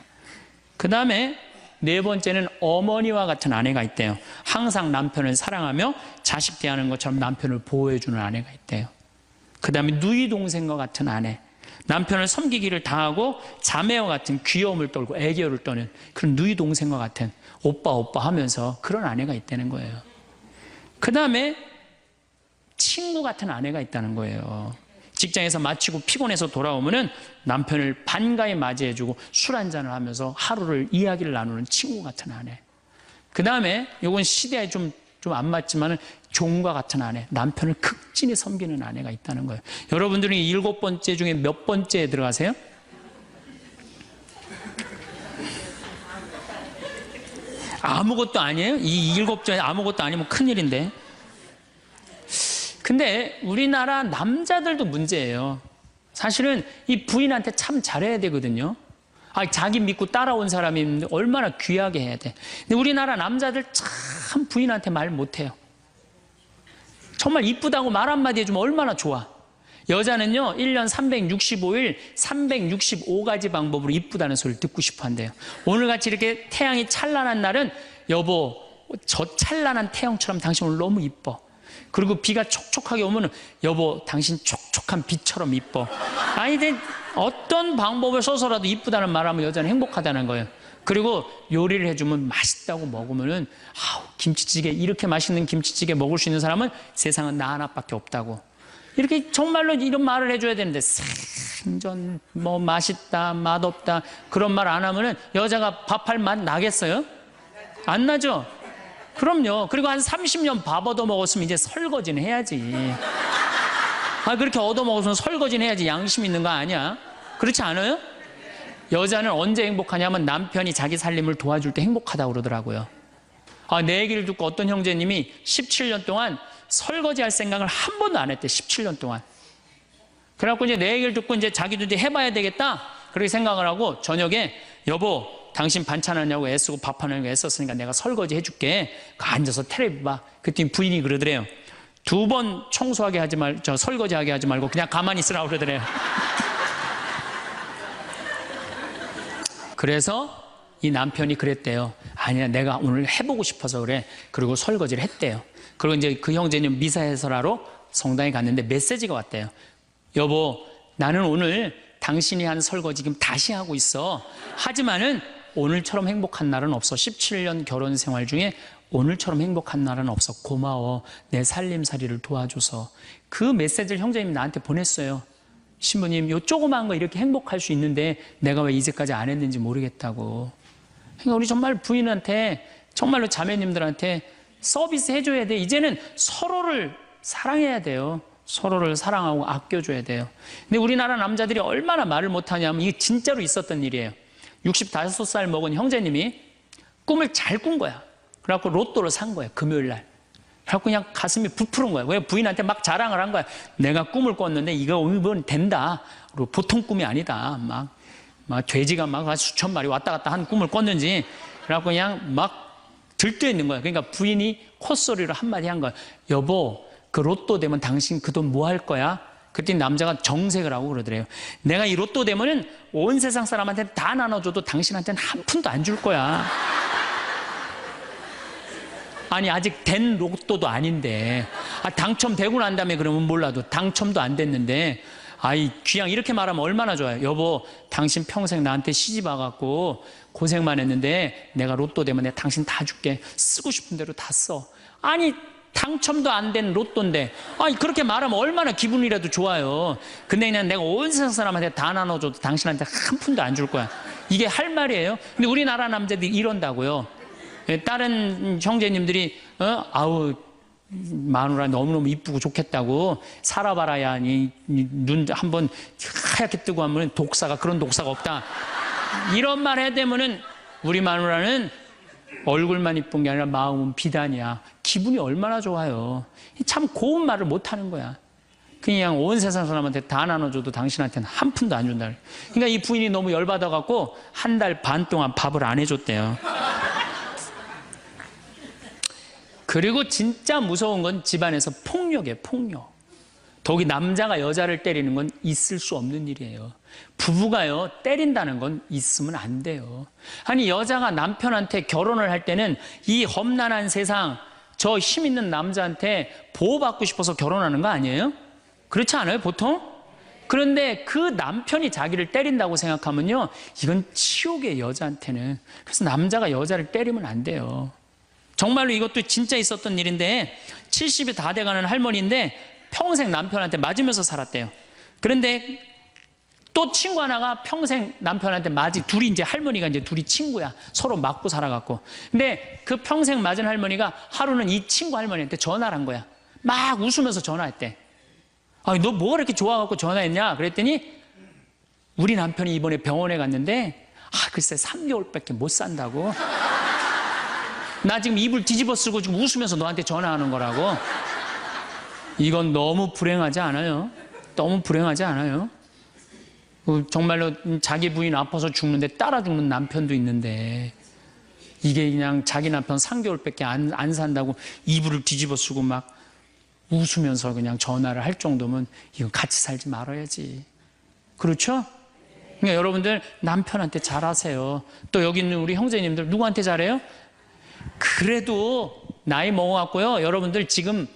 그 다음에 네 번째는 어머니와 같은 아내가 있대요. 항상 남편을 사랑하며 자식 대하는 것처럼 남편을 보호해주는 아내가 있대요. 그 다음에 누이 동생과 같은 아내. 남편을 섬기기를 다하고 자매와 같은 귀여움을 떨고 애교를 떠는 그런 누이 동생과 같은 오빠 하면서 그런 아내가 있다는 거예요. 그 다음에 친구 같은 아내가 있다는 거예요. 직장에서 마치고 피곤해서 돌아오면은 남편을 반가이 맞이해주고 술 한잔을 하면서 하루를 이야기를 나누는 친구 같은 아내. 그 다음에 이건 시대에 좀 안 맞지만은 종과 같은 아내, 남편을 극진히 섬기는 아내가 있다는 거예요. 여러분들은 7번째 중에 몇 번째에 들어가세요? 아무것도 아니에요? 이 7번째 아무것도 아니면 큰일인데. 근데 우리나라 남자들도 문제예요. 사실은 이 부인한테 참 잘해야 되거든요. 자기 믿고 따라온 사람이 얼마나 귀하게 해야 돼. 근데 우리나라 남자들 참 부인한테 말 못해요. 정말 이쁘다고 말 한마디 해주면 얼마나 좋아. 여자는요 1년 365일 365가지 방법으로 이쁘다는 소리를 듣고 싶어 한대요. 오늘같이 이렇게 태양이 찬란한 날은 여보, 저 찬란한 태양처럼 당신 오늘 너무 이뻐. 그리고 비가 촉촉하게 오면 여보, 당신 촉촉한 비처럼 이뻐. 근데 어떤 방법을 써서라도 이쁘다는 말하면 여자는 행복하다는 거예요. 그리고 요리를 해주면 맛있다고 먹으면은 김치찌개, 이렇게 맛있는 김치찌개 먹을 수 있는 사람은 세상은 나 하나밖에 없다고. 이렇게 정말로 이런 말을 해줘야 되는데 생전 뭐 맛있다, 맛없다 그런 말 안 하면은 여자가 밥할 맛 나겠어요? 안 나죠? 그럼요. 그리고 한 30년 밥 얻어먹었으면 이제 설거지는 해야지. 그렇게 얻어먹었으면 설거지는 해야지. 양심 있는 거 아니야? 그렇지 않아요? 여자는 언제 행복하냐면 남편이 자기 살림을 도와줄 때 행복하다고 그러더라고요. 내 얘기를 듣고 어떤 형제님이 17년 동안 설거지할 생각을 한 번도 안 했대. 17년 동안. 그래갖고 이제 내 얘기를 듣고 이제 자기도 이제 해봐야 되겠다 그렇게 생각을 하고 저녁에 여보, 당신 반찬하냐고 애쓰고 밥하냐고 애썼으니까 내가 설거지 해줄게. 앉아서 텔레비 봐. 그랬더니 부인이 그러더래요. 2번 청소하게 하지 설거지하게 하지 말고 그냥 가만히 있으라고 그러더래요. 그래서 이 남편이 그랬대요. 아니야, 내가 오늘 해보고 싶어서 그래. 그리고 설거지를 했대요. 그리고 이제 그 형제는 미사 해설하러 성당에 갔는데 메시지가 왔대요. 여보, 나는 오늘 당신이 한 설거지 지금 다시 하고 있어. 하지만은 오늘처럼 행복한 날은 없어. 17년 결혼 생활 중에 오늘처럼 행복한 날은 없어. 고마워. 내 살림살이를 도와줘서. 그 메시지를 형제님이 나한테 보냈어요. 신부님, 요 조그마한 거 이렇게 행복할 수 있는데 내가 왜 이제까지 안 했는지 모르겠다고. 그러니까 우리 정말 부인한테, 정말로 자매님들한테 서비스 해줘야 돼. 이제는 서로를 사랑해야 돼요. 서로를 사랑하고 아껴줘야 돼요. 근데 우리나라 남자들이 얼마나 말을 못하냐면 이게 진짜로 있었던 일이에요. 65살 먹은 형제님이 꿈을 잘 꾼 거야. 그래갖고 로또를 산 거야, 금요일 날. 그래갖고 그냥 가슴이 부풀은 거야. 왜? 부인한테 막 자랑을 한 거야. 내가 꿈을 꿨는데 이거 오늘 된다. 그리고 보통 꿈이 아니다. 막 돼지가 막 수천 마리 왔다 갔다 한 꿈을 꿨는지. 그래갖고 그냥 막 들떠 있는 거야. 그러니까 부인이 콧소리로 한마디 한 거야. 여보, 그 로또 되면 당신 그 돈 뭐 할 거야? 그때 남자가 정색을 하고 그러더래요. 내가 이 로또 되면은 온 세상 사람한테 다 나눠줘도 당신한테는 한 푼도 안 줄 거야. 아니, 아직 된 로또도 아닌데. 당첨되고 난 다음에 그러면 몰라도 당첨도 안 됐는데. 아이 귀양 이렇게 말하면 얼마나 좋아요. 여보, 당신 평생 나한테 시집 와갖고 고생만 했는데 내가 로또 되면 내가 당신 다 줄게. 쓰고 싶은 대로 다 써. 아니 당첨도 안 된 로또인데 아니 그렇게 말하면 얼마나 기분이라도 좋아요. 근데 그냥 내가 온 세상 사람한테 다 나눠줘도 당신한테 한 푼도 안 줄 거야. 이게 할 말이에요. 근데 우리나라 남자들이 이런다고요. 다른 형제님들이 아우 마누라 너무너무 이쁘고 좋겠다고 살아봐라야 눈 한번 하얗게 뜨고 하면 독사가 그런 독사가 없다. 이런 말 해야 되면은 우리 마누라는 얼굴만 이쁜 게 아니라 마음은 비단이야. 기분이 얼마나 좋아요. 참 고운 말을 못 하는 거야. 그냥 온 세상 사람한테 다 나눠줘도 당신한테는 한 푼도 안 준다. 그러니까 이 부인이 너무 열받아갖고 한 달 반 동안 밥을 안 해줬대요. 그리고 진짜 무서운 건 집안에서 폭력이에요. 폭력. 더욱이 남자가 여자를 때리는 건 있을 수 없는 일이에요. 부부가요 때린다는 건 있으면 안 돼요. 아니 여자가 남편한테 결혼을 할 때는 이 험난한 세상 저 힘 있는 남자한테 보호받고 싶어서 결혼하는 거 아니에요? 그렇지 않아요 보통? 그런데 그 남편이 자기를 때린다고 생각하면요 이건 치욕이에요 여자한테는. 그래서 남자가 여자를 때리면 안 돼요. 정말로 이것도 진짜 있었던 일인데 70이 다 돼가는 할머니인데 평생 남편한테 맞으면서 살았대요. 그런데 또 친구 하나가 평생 남편한테 둘이 이제 할머니가 이제 둘이 친구야. 서로 맞고 살아갖고. 근데 그 평생 맞은 할머니가 하루는 이 친구 할머니한테 전화를 한 거야. 막 웃으면서 전화했대. 아니, 너 뭐가 이렇게 좋아갖고 전화했냐? 그랬더니 우리 남편이 이번에 병원에 갔는데 글쎄 3개월밖에 못 산다고. 나 지금 입을 뒤집어 쓰고 지금 웃으면서 너한테 전화하는 거라고. 이건 너무 불행하지 않아요? 너무 불행하지 않아요? 정말로 자기 부인 아파서 죽는데 따라 죽는 남편도 있는데 이게 그냥 자기 남편 3개월밖에 안 산다고 이불을 뒤집어 쓰고 막 웃으면서 그냥 전화를 할 정도면 이건 같이 살지 말아야지. 그렇죠? 그러니까 여러분들 남편한테 잘하세요. 또 여기 있는 우리 형제님들 누구한테 잘해요? 그래도 나이 먹어갖고요 여러분들 지금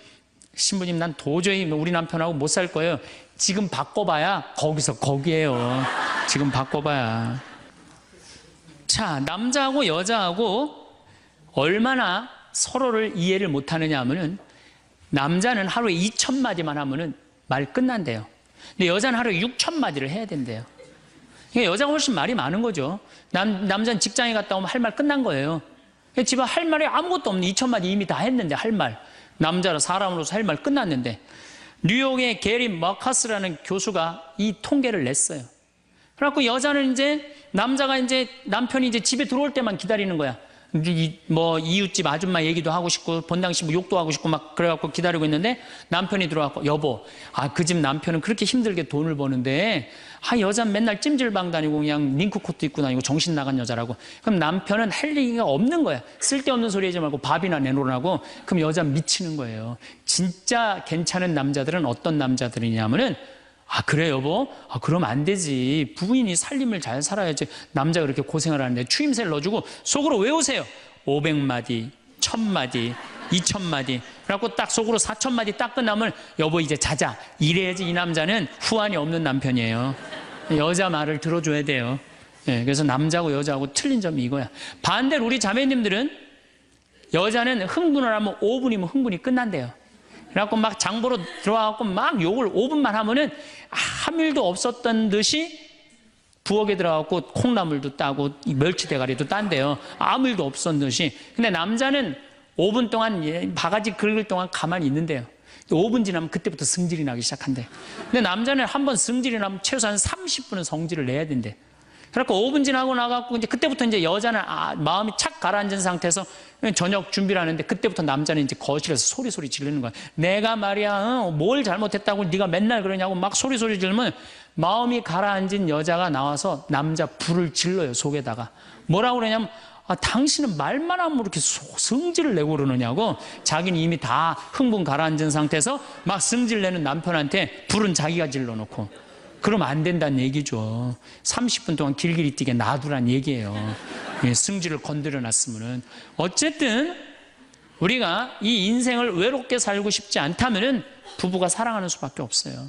신부님 난 도저히 우리 남편하고 못 살 거예요. 지금 바꿔봐야 거기서 거기에요. 지금 바꿔봐야. 자, 남자하고 여자하고 얼마나 서로를 이해를 못하느냐 하면은 남자는 하루에 2,000마디만 하면은 말 끝난대요. 근데 여자는 하루에 6,000마디를 해야 된대요. 그러니까 여자가 훨씬 말이 많은 거죠. 남자는 직장에 갔다 오면 할 말 끝난 거예요. 집에 할 말이 아무것도 없는 2,000마디 이미 다 했는데 할 말. 남자로 사람으로서 할 말 끝났는데 뉴욕의 게리 머커스라는 교수가 이 통계를 냈어요. 그래갖고 여자는 남자가 남편이 집에 들어올 때만 기다리는 거야. 뭐 이웃집 아줌마 얘기도 하고 싶고 본당 신부 욕도 하고 싶고 막 그래갖고 기다리고 있는데 남편이 들어와서 여보 그 집 남편은 그렇게 힘들게 돈을 버는데 여자는 맨날 찜질방 다니고 그냥 링크코트 입고 다니고 정신 나간 여자라고. 그럼 남편은 할 얘기가 없는 거야. 쓸데없는 소리 하지 말고 밥이나 내놓으라고. 그럼 여자는 미치는 거예요. 진짜 괜찮은 남자들은 어떤 남자들이냐면은 그래 여보? 그럼 안 되지. 부인이 살림을 잘 살아야지. 남자가 그렇게 고생을 하는데 추임새를 넣어주고 속으로 외우세요. 500마디, 1000마디, 2000마디. 그래갖고 딱 속으로 4000마디 딱 끝나면 여보 이제 자자. 이래야지 이 남자는 후환이 없는 남편이에요. 여자 말을 들어줘야 돼요. 그래서 남자하고 여자하고 틀린 점이 이거야. 반대로 우리 자매님들은 여자는 흥분을 하면 5분이면 흥분이 끝난대요. 그래갖고 막 장보러 들어와갖고 막 욕을 5분만 하면은 아무 일도 없었던 듯이 부엌에 들어가갖고 콩나물도 따고 멸치 대가리도 딴대요. 아무 일도 없었던 듯이. 근데 남자는 5분 동안 바가지 긁을 동안 가만히 있는데요. 5분 지나면 그때부터 승질이 나기 시작한대. 근데 남자는 한번 승질이 나면 최소한 30분은 성질을 내야 된대. 그래갖고 5분 지나고 나갖고 이제 그때부터 이제 여자는 마음이 착 가라앉은 상태에서 저녁 준비를 하는데 그때부터 남자는 이제 거실에서 소리 지르는 거야. 내가 말이야 뭘 잘못했다고 네가 맨날 그러냐고 막 소리 지르면 마음이 가라앉은 여자가 나와서 남자 불을 질러요 속에다가. 뭐라고 그러냐면 당신은 말만 하면 이렇게 성질을 내고 그러느냐고. 자기는 이미 다 흥분 가라앉은 상태에서 막 성질 내는 남편한테 불은 자기가 질러놓고. 그러면 안 된다는 얘기죠. 30분 동안 길길이 뛰게 놔두란 얘기예요. 승질을 건드려 놨으면은. 어쨌든 우리가 이 인생을 외롭게 살고 싶지 않다면은 부부가 사랑하는 수밖에 없어요.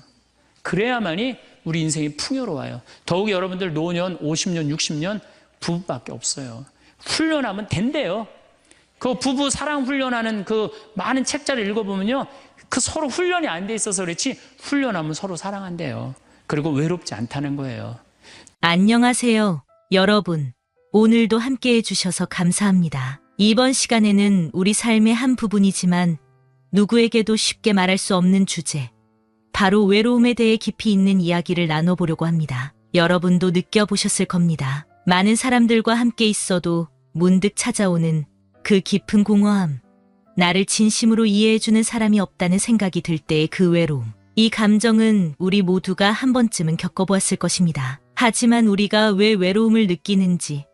그래야만이 우리 인생이 풍요로워요. 더욱이 여러분들 노년 50년, 60년 부부밖에 없어요. 훈련하면 된대요. 그 부부 사랑 훈련하는 그 많은 책자를 읽어보면요. 그 서로 훈련이 안 돼 있어서 그렇지 훈련하면 서로 사랑한대요. 그리고 외롭지 않다는 거예요. 안녕하세요, 여러분. 오늘도 함께 해주셔서 감사합니다. 이번 시간에는 우리 삶의 한 부분이지만 누구에게도 쉽게 말할 수 없는 주제, 바로 외로움에 대해 깊이 있는 이야기를 나눠보려고 합니다. 여러분도 느껴보셨을 겁니다. 많은 사람들과 함께 있어도 문득 찾아오는 그 깊은 공허함, 나를 진심으로 이해해주는 사람이 없다는 생각이 들 때의 그 외로움. 이 감정은 우리 모두가 한 번쯤은 겪어보았을 것입니다. 하지만 우리가 왜 외로움을 느끼는지,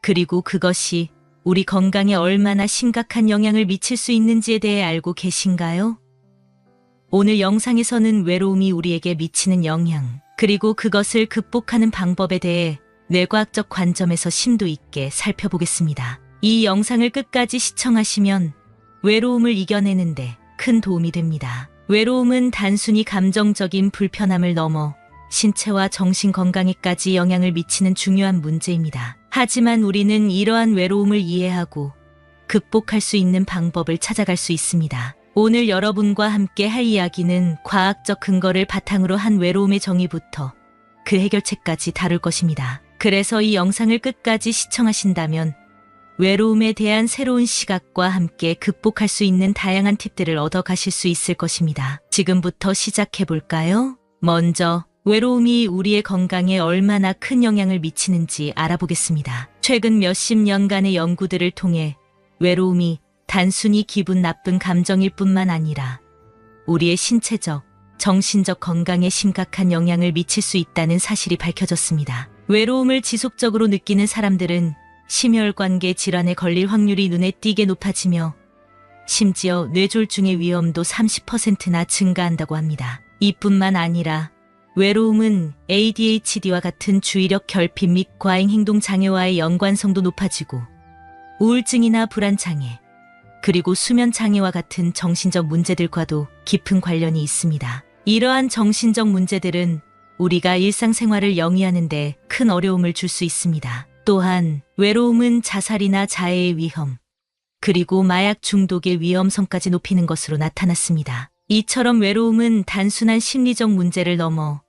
그리고 그것이 우리 건강에 얼마나 심각한 영향을 미칠 수 있는지에 대해 알고 계신가요? 오늘 영상에서는 외로움이 우리에게 미치는 영향, 그리고 그것을 극복하는 방법에 대해 뇌과학적 관점에서 심도 있게 살펴보겠습니다. 이 영상을 끝까지 시청하시면 외로움을 이겨내는데 큰 도움이 됩니다. 외로움은 단순히 감정적인 불편함을 넘어 신체와 정신 건강에까지 영향을 미치는 중요한 문제입니다. 하지만 우리는 이러한 외로움을 이해하고 극복할 수 있는 방법을 찾아갈 수 있습니다. 오늘 여러분과 함께 할 이야기는 과학적 근거를 바탕으로 한 외로움의 정의부터 그 해결책까지 다룰 것입니다. 그래서 이 영상을 끝까지 시청하신다면 외로움에 대한 새로운 시각과 함께 극복할 수 있는 다양한 팁들을 얻어가실 수 있을 것입니다. 지금부터 시작해볼까요? 먼저 외로움이 우리의 건강에 얼마나 큰 영향을 미치는지 알아보겠습니다. 최근 몇십 년간의 연구들을 통해 외로움이 단순히 기분 나쁜 감정일 뿐만 아니라 우리의 신체적, 정신적 건강에 심각한 영향을 미칠 수 있다는 사실이 밝혀졌습니다. 외로움을 지속적으로 느끼는 사람들은 심혈관계 질환에 걸릴 확률이 눈에 띄게 높아지며 심지어 뇌졸중의 위험도 30%나 증가한다고 합니다. 이뿐만 아니라 외로움은 ADHD와 같은 주의력 결핍 및 과잉 행동 장애와의 연관성도 높아지고 우울증이나 불안장애, 그리고 수면 장애와 같은 정신적 문제들과도 깊은 관련이 있습니다. 이러한 정신적 문제들은 우리가 일상생활을 영위하는 데 큰 어려움을 줄 수 있습니다. 또한 외로움은 자살이나 자해의 위험, 그리고 마약 중독의 위험성까지 높이는 것으로 나타났습니다. 이처럼 외로움은 단순한 심리적 문제를 넘어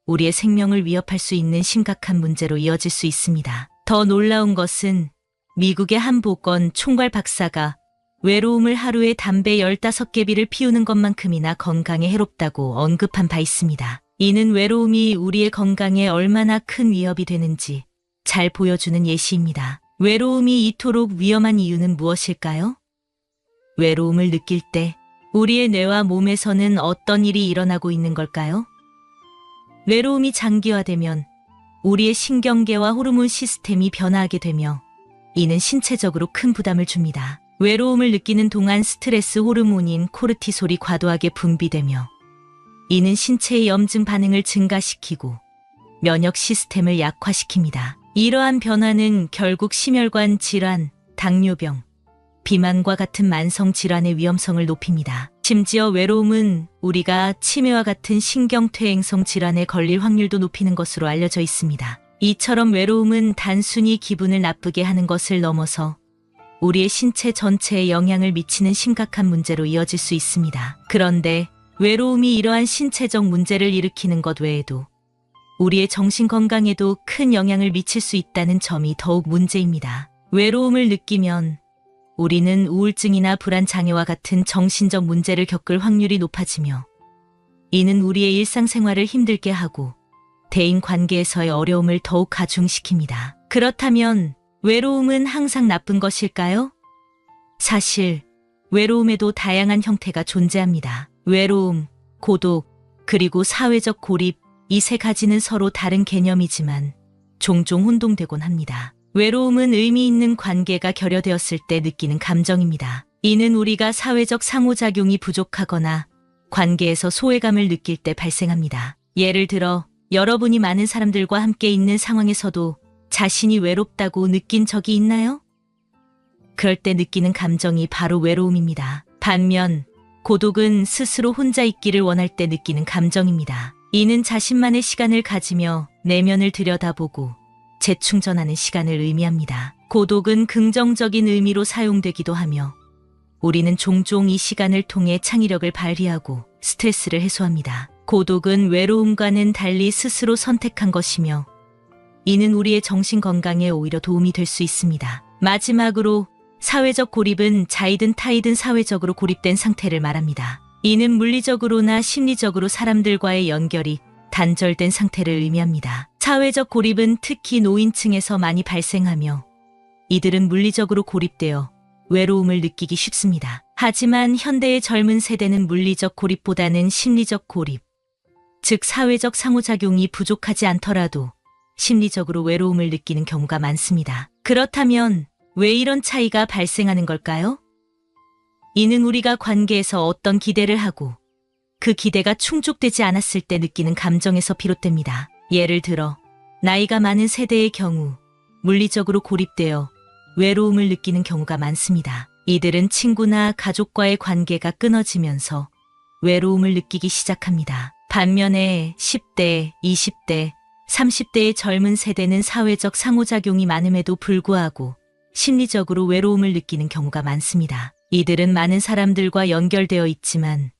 우리의 생명을 위협할 수 있는 심각한 문제로 이어질 수 있습니다. 더 놀라운 것은 미국의 한 보건 총괄 박사가 외로움을 하루에 담배 15개비를 피우는 것만큼이나 건강에 해롭다고 언급한 바 있습니다. 이는 외로움이 우리의 건강에 얼마나 큰 위협이 되는지 잘 보여주는 예시입니다. 외로움이 이토록 위험한 이유는 무엇일까요? 외로움을 느낄 때 우리의 뇌와 몸에서는 어떤 일이 일어나고 있는 걸까요? 외로움이 장기화되면 우리의 신경계와 호르몬 시스템이 변화하게 되며 이는 신체적으로 큰 부담을 줍니다. 외로움을 느끼는 동안 스트레스 호르몬인 코르티솔이 과도하게 분비되며 이는 신체의 염증 반응을 증가시키고 면역 시스템을 약화시킵니다. 이러한 변화는 결국 심혈관 질환, 당뇨병, 비만과 같은 만성 질환의 위험성을 높입니다. 심지어 외로움은 우리가 치매와 같은 신경퇴행성 질환에 걸릴 확률도 높이는 것으로 알려져 있습니다. 이처럼 외로움은 단순히 기분을 나쁘게 하는 것을 넘어서 우리의 신체 전체에 영향을 미치는 심각한 문제로 이어질 수 있습니다. 그런데 외로움이 이러한 신체적 문제를 일으키는 것 외에도 우리의 정신 건강에도 큰 영향을 미칠 수 있다는 점이 더욱 문제입니다. 외로움을 느끼면 우리는 우울증이나 불안 장애와 같은 정신적 문제를 겪을 확률이 높아지며 이는 우리의 일상생활을 힘들게 하고 대인 관계에서의 어려움을 더욱 가중시킵니다. 그렇다면 외로움은 항상 나쁜 것일까요? 사실 외로움에도 다양한 형태가 존재합니다. 외로움, 고독, 그리고 사회적 고립, 이 세 가지는 서로 다른 개념이지만 종종 혼동되곤 합니다. 외로움은 의미 있는 관계가 결여되었을 때 느끼는 감정입니다. 이는 우리가 사회적 상호작용이 부족하거나 관계에서 소외감을 느낄 때 발생합니다. 예를 들어 여러분이 많은 사람들과 함께 있는 상황에서도 자신이 외롭다고 느낀 적이 있나요? 그럴 때 느끼는 감정이 바로 외로움입니다. 반면 고독은 스스로 혼자 있기를 원할 때 느끼는 감정입니다. 이는 자신만의 시간을 가지며 내면을 들여다보고 재충전하는 시간을 의미합니다. 고독은 긍정적인 의미로 사용되기도 하며 우리는 종종 이 시간을 통해 창의력을 발휘하고 스트레스를 해소합니다. 고독은 외로움과는 달리 스스로 선택한 것이며 이는 우리의 정신 건강에 오히려 도움이 될 수 있습니다. 마지막으로 사회적 고립은 자이든 타이든 사회적으로 고립된 상태를 말합니다. 이는 물리적으로나 심리적으로 사람들과의 연결이 단절된 상태를 의미합니다. 사회적 고립은 특히 노인층에서 많이 발생하며 이들은 물리적으로 고립되어 외로움을 느끼기 쉽습니다. 하지만 현대의 젊은 세대는 물리적 고립보다는 심리적 고립, 즉 사회적 상호작용이 부족하지 않더라도 심리적으로 외로움을 느끼는 경우가 많습니다. 그렇다면 왜 이런 차이가 발생하는 걸까요? 이는 우리가 관계에서 어떤 기대를 하고 그 기대가 충족되지 않았을 때 느끼는 감정에서 비롯됩니다. 예를 들어 나이가 많은 세대의 경우 물리적으로 고립되어 외로움을 느끼는 경우가 많습니다. 이들은 친구나 가족과의 관계가 끊어지면서 외로움을 느끼기 시작합니다. 반면에 10대, 20대, 30대의 젊은 세대는 사회적 상호작용이 많음에도 불구하고 심리적으로 외로움을 느끼는 경우가 많습니다. 이들은 많은 사람들과 연결되어 있지만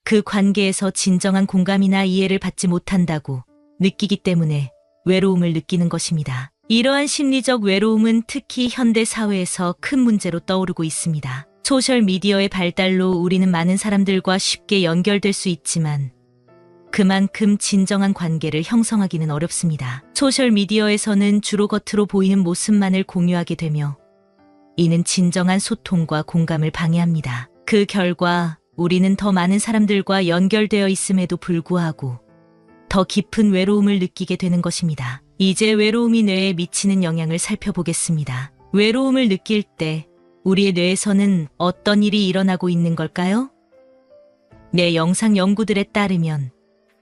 그 관계에서 진정한 공감이나 이해를 받지 못한다고 느끼기 때문에 외로움을 느끼는 것입니다. 이러한 심리적 외로움은 특히 현대 사회에서 큰 문제로 떠오르고 있습니다. 소셜미디어의 발달로 우리는 많은 사람들과 쉽게 연결될 수 있지만 그만큼 진정한 관계를 형성하기는 어렵습니다. 소셜미디어에서는 주로 겉으로 보이는 모습만을 공유하게 되며 이는 진정한 소통과 공감을 방해합니다. 그 결과 우리는 더 많은 사람들과 연결되어 있음에도 불구하고 더 깊은 외로움을 느끼게 되는 것입니다. 이제 외로움이 뇌에 미치는 영향을 살펴보겠습니다. 외로움을 느낄 때 우리의 뇌에서는 어떤 일이 일어나고 있는 걸까요? 뇌 영상 연구들에 따르면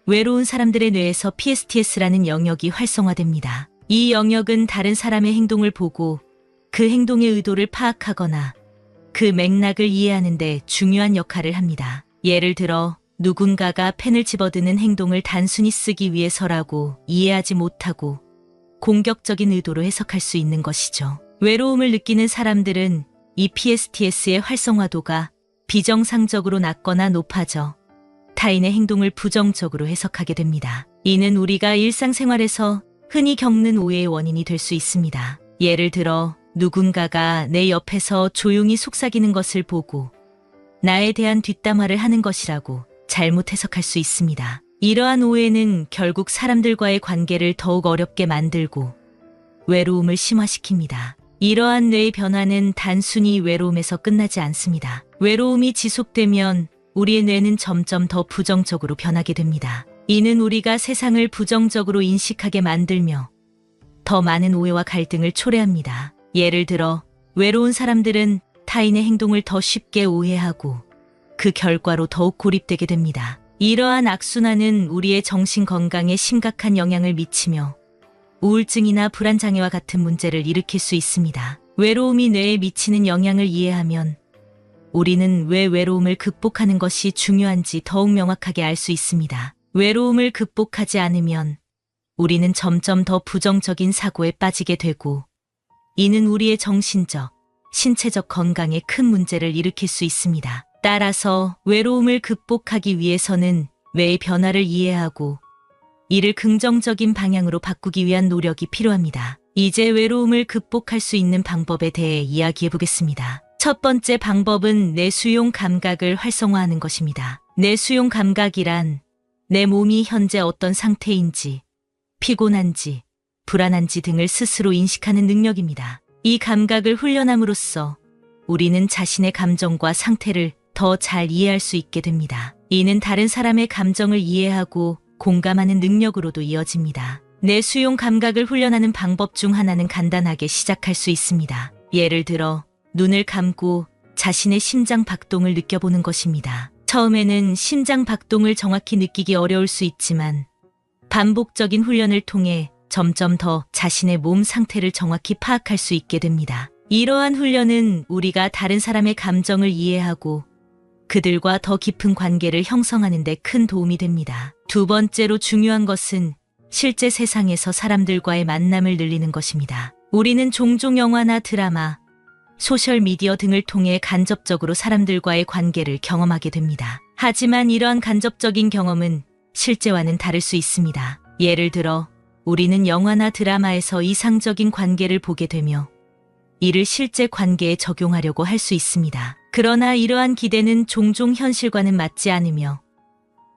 외로운 사람들의 뇌에서 PSTS라는 영역이 활성화됩니다. 이 영역은 다른 사람의 행동을 보고 그 행동의 의도를 파악하거나 그 맥락을 이해하는 데 중요한 역할을 합니다. 예를 들어 누군가가 펜을 집어드는 행동을 단순히 쓰기 위해서라고 이해하지 못하고 공격적인 의도로 해석할 수 있는 것이죠. 외로움을 느끼는 사람들은 이 PSTS의 활성화도가 비정상적으로 낮거나 높아져 타인의 행동을 부정적으로 해석하게 됩니다. 이는 우리가 일상생활에서 흔히 겪는 오해의 원인이 될 수 있습니다. 예를 들어 누군가가 내 옆에서 조용히 속삭이는 것을 보고 나에 대한 뒷담화를 하는 것이라고 잘못 해석할 수 있습니다. 이러한 오해는 결국 사람들과의 관계를 더욱 어렵게 만들고 외로움을 심화시킵니다. 이러한 뇌의 변화는 단순히 외로움에서 끝나지 않습니다. 외로움이 지속되면 우리의 뇌는 점점 더 부정적으로 변하게 됩니다. 이는 우리가 세상을 부정적으로 인식하게 만들며 더 많은 오해와 갈등을 초래합니다. 예를 들어 외로운 사람들은 타인의 행동을 더 쉽게 오해하고 그 결과로 더욱 고립되게 됩니다. 이러한 악순환은 우리의 정신 건강에 심각한 영향을 미치며 우울증이나 불안장애와 같은 문제를 일으킬 수 있습니다. 외로움이 뇌에 미치는 영향을 이해하면 우리는 왜 외로움을 극복하는 것이 중요한지 더욱 명확하게 알 수 있습니다. 외로움을 극복하지 않으면 우리는 점점 더 부정적인 사고에 빠지게 되고 이는 우리의 정신적, 신체적 건강에 큰 문제를 일으킬 수 있습니다. 따라서 외로움을 극복하기 위해서는 뇌의 변화를 이해하고 이를 긍정적인 방향으로 바꾸기 위한 노력이 필요합니다. 이제 외로움을 극복할 수 있는 방법에 대해 이야기해 보겠습니다. 첫 번째 방법은 내수용 감각을 활성화하는 것입니다. 내수용 감각이란 내 몸이 현재 어떤 상태인지, 피곤한지, 불안한지 등을 스스로 인식하는 능력입니다. 이 감각을 훈련함으로써 우리는 자신의 감정과 상태를 더 잘 이해할 수 있게 됩니다. 이는 다른 사람의 감정을 이해하고 공감하는 능력으로도 이어집니다. 내수용 감각을 훈련하는 방법 중 하나는 간단하게 시작할 수 있습니다. 예를 들어 눈을 감고 자신의 심장 박동을 느껴보는 것입니다. 처음에는 심장 박동을 정확히 느끼기 어려울 수 있지만 반복적인 훈련을 통해 점점 더 자신의 몸 상태를 정확히 파악할 수 있게 됩니다. 이러한 훈련은 우리가 다른 사람의 감정을 이해하고 그들과 더 깊은 관계를 형성하는 데 큰 도움이 됩니다. 두 번째로 중요한 것은 실제 세상에서 사람들과의 만남을 늘리는 것입니다. 우리는 종종 영화나 드라마, 소셜미디어 등을 통해 간접적으로 사람들과의 관계를 경험하게 됩니다. 하지만 이러한 간접적인 경험은 실제와는 다를 수 있습니다. 예를 들어 우리는 영화나 드라마에서 이상적인 관계를 보게 되며 이를 실제 관계에 적용하려고 할 수 있습니다. 그러나 이러한 기대는 종종 현실과는 맞지 않으며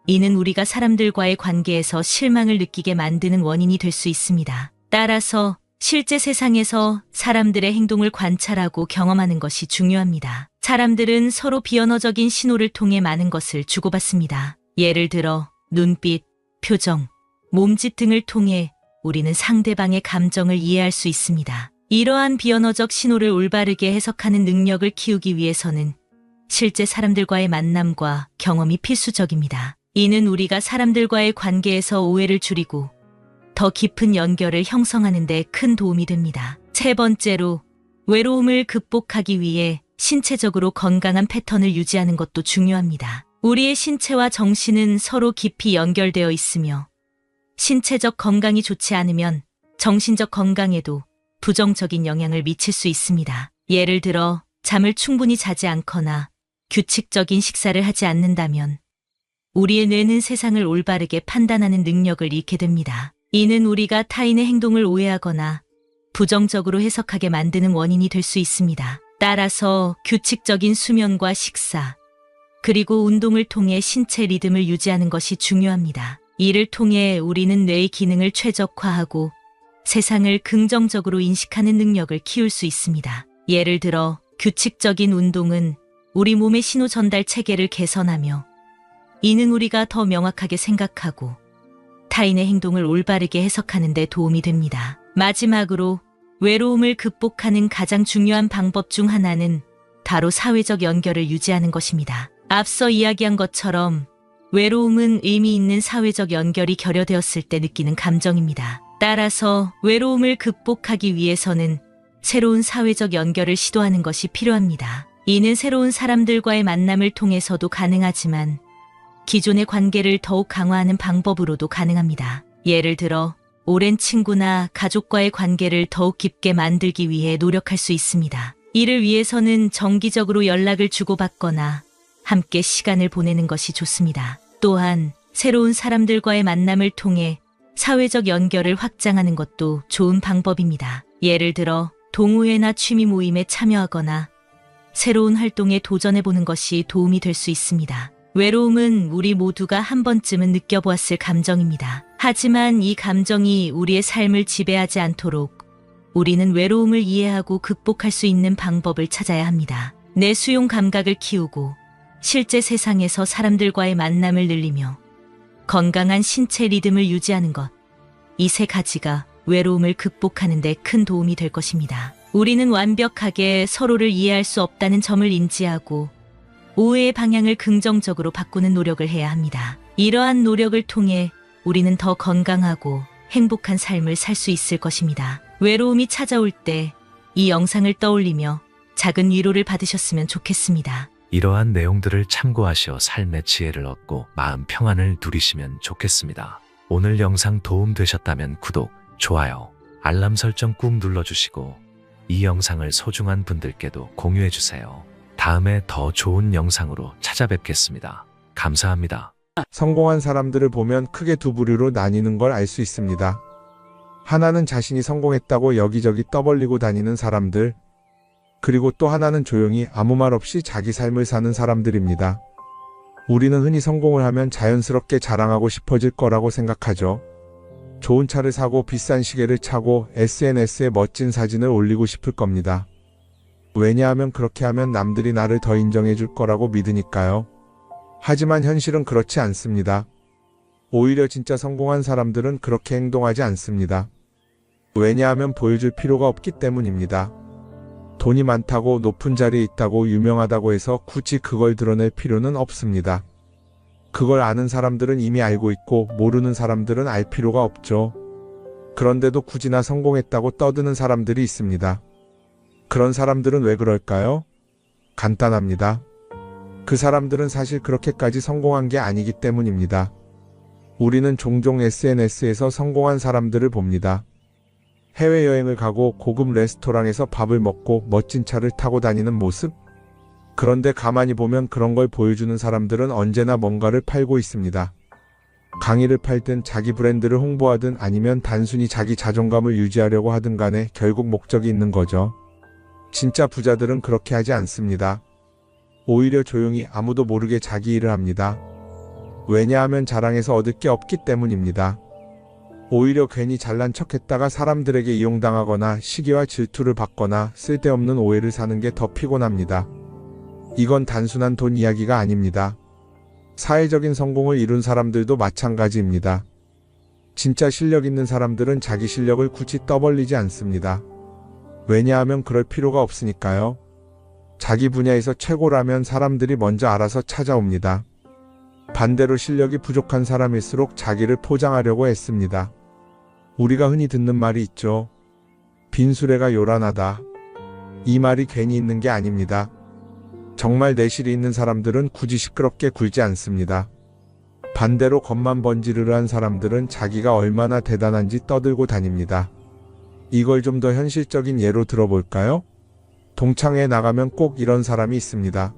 이는 우리가 사람들과의 관계에서 실망을 느끼게 만드는 원인이 될 수 있습니다. 따라서 실제 세상에서 사람들의 행동을 관찰하고 경험하는 것이 중요합니다. 사람들은 서로 비언어적인 신호를 통해 많은 것을 주고받습니다. 예를 들어 눈빛, 표정, 몸짓 등을 통해 우리는 상대방의 감정을 이해할 수 있습니다. 이러한 비언어적 신호를 올바르게 해석하는 능력을 키우기 위해서는 실제 사람들과의 만남과 경험이 필수적입니다. 이는 우리가 사람들과의 관계에서 오해를 줄이고 더 깊은 연결을 형성하는 데 큰 도움이 됩니다. 세 번째로 외로움을 극복하기 위해 신체적으로 건강한 패턴을 유지하는 것도 중요합니다. 우리의 신체와 정신은 서로 깊이 연결되어 있으며 신체적 건강이 좋지 않으면 정신적 건강에도 부정적인 영향을 미칠 수 있습니다. 예를 들어 잠을 충분히 자지 않거나 규칙적인 식사를 하지 않는다면 우리의 뇌는 세상을 올바르게 판단하는 능력을 잃게 됩니다. 이는 우리가 타인의 행동을 오해하거나 부정적으로 해석하게 만드는 원인이 될 수 있습니다. 따라서 규칙적인 수면과 식사, 그리고 운동을 통해 신체 리듬을 유지하는 것이 중요합니다. 이를 통해 우리는 뇌의 기능을 최적화하고 세상을 긍정적으로 인식하는 능력을 키울 수 있습니다. 예를 들어 규칙적인 운동은 우리 몸의 신호 전달 체계를 개선하며 이는 우리가 더 명확하게 생각하고 타인의 행동을 올바르게 해석하는 데 도움이 됩니다. 마지막으로 외로움을 극복하는 가장 중요한 방법 중 하나는 바로 사회적 연결을 유지하는 것입니다. 앞서 이야기한 것처럼 외로움은 의미 있는 사회적 연결이 결여되었을 때 느끼는 감정입니다. 따라서 외로움을 극복하기 위해서는 새로운 사회적 연결을 시도하는 것이 필요합니다. 이는 새로운 사람들과의 만남을 통해서도 가능하지만 기존의 관계를 더욱 강화하는 방법으로도 가능합니다. 예를 들어 오랜 친구나 가족과의 관계를 더욱 깊게 만들기 위해 노력할 수 있습니다. 이를 위해서는 정기적으로 연락을 주고받거나 함께 시간을 보내는 것이 좋습니다. 또한 새로운 사람들과의 만남을 통해 사회적 연결을 확장하는 것도 좋은 방법입니다. 예를 들어 동호회나 취미 모임에 참여하거나 새로운 활동에 도전해보는 것이 도움이 될 수 있습니다. 외로움은 우리 모두가 한 번쯤은 느껴보았을 감정입니다. 하지만 이 감정이 우리의 삶을 지배하지 않도록 우리는 외로움을 이해하고 극복할 수 있는 방법을 찾아야 합니다. 내 수용 감각을 키우고 실제 세상에서 사람들과의 만남을 늘리며 건강한 신체 리듬을 유지하는 것. 이 세 가지가 외로움을 극복하는 데 큰 도움이 될 것입니다. 우리는 완벽하게 서로를 이해할 수 없다는 점을 인지하고 오해의 방향을 긍정적으로 바꾸는 노력을 해야 합니다. 이러한 노력을 통해 우리는 더 건강하고 행복한 삶을 살 수 있을 것입니다. 외로움이 찾아올 때 이 영상을 떠올리며 작은 위로를 받으셨으면 좋겠습니다. 이러한 내용들을 참고하시어 삶의 지혜를 얻고 마음 평안을 누리시면 좋겠습니다. 오늘 영상 도움 되셨다면 구독, 좋아요, 알람 설정 꾹 눌러주시고 이 영상을 소중한 분들께도 공유해주세요. 다음에 더 좋은 영상으로 찾아뵙겠습니다. 감사합니다. 성공한 사람들을 보면 크게 두 부류로 나뉘는 걸 알 수 있습니다. 하나는 자신이 성공했다고 여기저기 떠벌리고 다니는 사람들, 그리고 또 하나는 조용히 아무 말 없이 자기 삶을 사는 사람들입니다. 우리는 흔히 성공을 하면 자연스럽게 자랑하고 싶어질 거라고 생각하죠. 좋은 차를 사고 비싼 시계를 차고 SNS에 멋진 사진을 올리고 싶을 겁니다. 왜냐하면 그렇게 하면 남들이 나를 더 인정해 줄 거라고 믿으니까요. 하지만 현실은 그렇지 않습니다. 오히려 진짜 성공한 사람들은 그렇게 행동하지 않습니다. 왜냐하면 보여줄 필요가 없기 때문입니다. 돈이 많다고 높은 자리에 있다고 유명하다고 해서 굳이 그걸 드러낼 필요는 없습니다. 그걸 아는 사람들은 이미 알고 있고 모르는 사람들은 알 필요가 없죠. 그런데도 굳이나 성공했다고 떠드는 사람들이 있습니다. 그런 사람들은 왜 그럴까요? 간단합니다. 그 사람들은 사실 그렇게까지 성공한 게 아니기 때문입니다. 우리는 종종 SNS에서 성공한 사람들을 봅니다. 해외여행을 가고 고급 레스토랑에서 밥을 먹고 멋진 차를 타고 다니는 모습? 그런데 가만히 보면 그런 걸 보여주는 사람들은 언제나 뭔가를 팔고 있습니다. 강의를 팔든 자기 브랜드를 홍보하든 아니면 단순히 자기 자존감을 유지하려고 하든 간에 결국 목적이 있는 거죠. 진짜 부자들은 그렇게 하지 않습니다. 오히려 조용히 아무도 모르게 자기 일을 합니다. 왜냐하면 자랑해서 얻을 게 없기 때문입니다. 오히려 괜히 잘난 척했다가 사람들에게 이용당하거나 시기와 질투를 받거나 쓸데없는 오해를 사는 게 더 피곤합니다. 이건 단순한 돈 이야기가 아닙니다. 사회적인 성공을 이룬 사람들도 마찬가지입니다. 진짜 실력 있는 사람들은 자기 실력을 굳이 떠벌리지 않습니다. 왜냐하면 그럴 필요가 없으니까요. 자기 분야에서 최고라면 사람들이 먼저 알아서 찾아옵니다. 반대로 실력이 부족한 사람일수록 자기를 포장하려고 애씁니다. 우리가 흔히 듣는 말이 있죠. 빈수레가 요란하다. 이 말이 괜히 있는 게 아닙니다. 정말 내실이 있는 사람들은 굳이 시끄럽게 굴지 않습니다. 반대로 겉만 번지르르한 사람들은 자기가 얼마나 대단한지 떠들고 다닙니다. 이걸 좀 더 현실적인 예로 들어볼까요? 동창회에 나가면 꼭 이런 사람이 있습니다.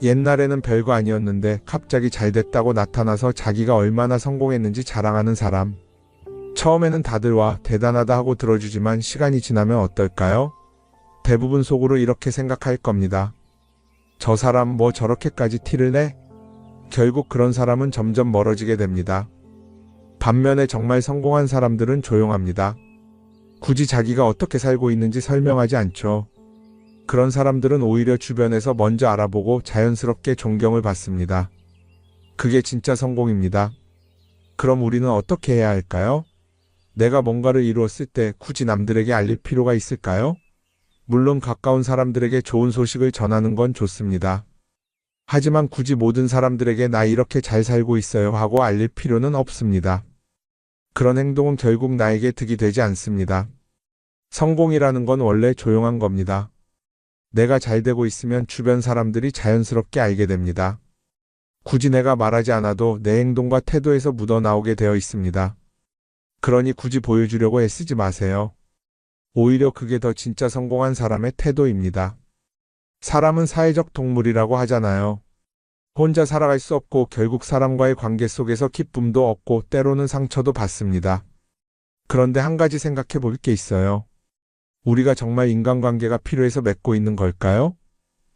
옛날에는 별거 아니었는데 갑자기 잘 됐다고 나타나서 자기가 얼마나 성공했는지 자랑하는 사람. 처음에는 다들 와 대단하다 하고 들어주지만 시간이 지나면 어떨까요? 대부분 속으로 이렇게 생각할 겁니다. 저 사람 뭐 저렇게까지 티를 내? 결국 그런 사람은 점점 멀어지게 됩니다. 반면에 정말 성공한 사람들은 조용합니다. 굳이 자기가 어떻게 살고 있는지 설명하지 않죠. 그런 사람들은 오히려 주변에서 먼저 알아보고 자연스럽게 존경을 받습니다. 그게 진짜 성공입니다. 그럼 우리는 어떻게 해야 할까요? 내가 뭔가를 이루었을 때 굳이 남들에게 알릴 필요가 있을까요? 물론 가까운 사람들에게 좋은 소식을 전하는 건 좋습니다. 하지만 굳이 모든 사람들에게 나 이렇게 잘 살고 있어요 하고 알릴 필요는 없습니다. 그런 행동은 결국 나에게 득이 되지 않습니다. 성공이라는 건 원래 조용한 겁니다. 내가 잘 되고 있으면 주변 사람들이 자연스럽게 알게 됩니다. 굳이 내가 말하지 않아도 내 행동과 태도에서 묻어나오게 되어 있습니다. 그러니 굳이 보여주려고 애쓰지 마세요. 오히려 그게 더 진짜 성공한 사람의 태도입니다. 사람은 사회적 동물이라고 하잖아요. 혼자 살아갈 수 없고 결국 사람과의 관계 속에서 기쁨도 얻고 때로는 상처도 받습니다. 그런데 한 가지 생각해 볼 게 있어요. 우리가 정말 인간관계가 필요해서 맺고 있는 걸까요?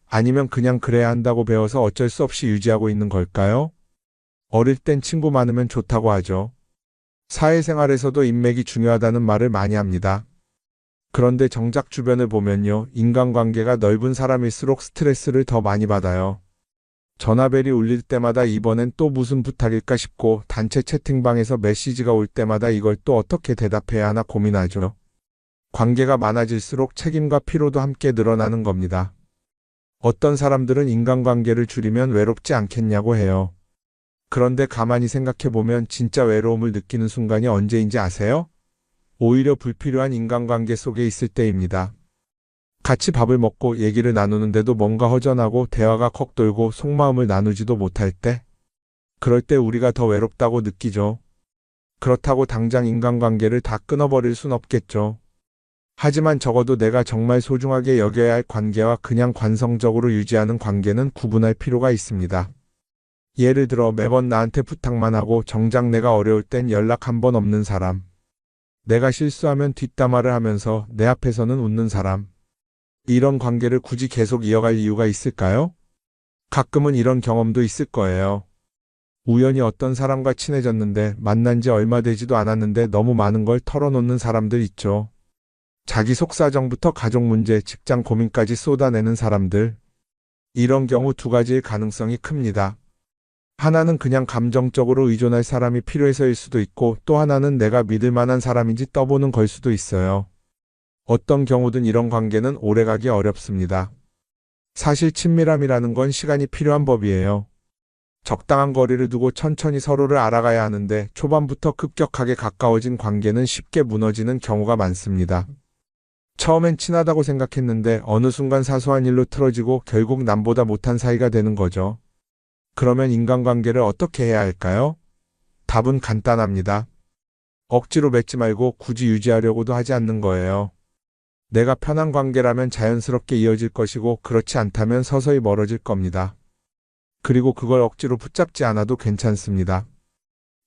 아니면 그냥 그래야 한다고 배워서 어쩔 수 없이 유지하고 있는 걸까요? 어릴 땐 친구 많으면 좋다고 하죠. 사회생활에서도 인맥이 중요하다는 말을 많이 합니다. 그런데 정작 주변을 보면요. 인간관계가 넓은 사람일수록 스트레스를 더 많이 받아요. 전화벨이 울릴 때마다 이번엔 또 무슨 부탁일까 싶고 단체 채팅방에서 메시지가 올 때마다 이걸 또 어떻게 대답해야 하나 고민하죠. 관계가 많아질수록 책임과 피로도 함께 늘어나는 겁니다. 어떤 사람들은 인간관계를 줄이면 외롭지 않겠냐고 해요. 그런데 가만히 생각해보면 진짜 외로움을 느끼는 순간이 언제인지 아세요? 오히려 불필요한 인간관계 속에 있을 때입니다. 같이 밥을 먹고 얘기를 나누는데도 뭔가 허전하고 대화가 컥 돌고 속마음을 나누지도 못할 때, 그럴 때 우리가 더 외롭다고 느끼죠. 그렇다고 당장 인간관계를 다 끊어버릴 순 없겠죠. 하지만 적어도 내가 정말 소중하게 여겨야 할 관계와 그냥 관성적으로 유지하는 관계는 구분할 필요가 있습니다. 예를 들어 매번 나한테 부탁만 하고 정작 내가 어려울 땐 연락 한 번 없는 사람. 내가 실수하면 뒷담화를 하면서 내 앞에서는 웃는 사람. 이런 관계를 굳이 계속 이어갈 이유가 있을까요? 가끔은 이런 경험도 있을 거예요. 우연히 어떤 사람과 친해졌는데 만난 지 얼마 되지도 않았는데 너무 많은 걸 털어놓는 사람들 있죠. 자기 속사정부터 가족 문제, 직장 고민까지 쏟아내는 사람들. 이런 경우 두 가지일 가능성이 큽니다. 하나는 그냥 감정적으로 의존할 사람이 필요해서일 수도 있고 또 하나는 내가 믿을 만한 사람인지 떠보는 걸 수도 있어요. 어떤 경우든 이런 관계는 오래가기 어렵습니다. 사실 친밀함이라는 건 시간이 필요한 법이에요. 적당한 거리를 두고 천천히 서로를 알아가야 하는데 초반부터 급격하게 가까워진 관계는 쉽게 무너지는 경우가 많습니다. 처음엔 친하다고 생각했는데 어느 순간 사소한 일로 틀어지고 결국 남보다 못한 사이가 되는 거죠. 그러면 인간관계를 어떻게 해야 할까요? 답은 간단합니다. 억지로 맺지 말고 굳이 유지하려고도 하지 않는 거예요. 내가 편한 관계라면 자연스럽게 이어질 것이고 그렇지 않다면 서서히 멀어질 겁니다. 그리고 그걸 억지로 붙잡지 않아도 괜찮습니다.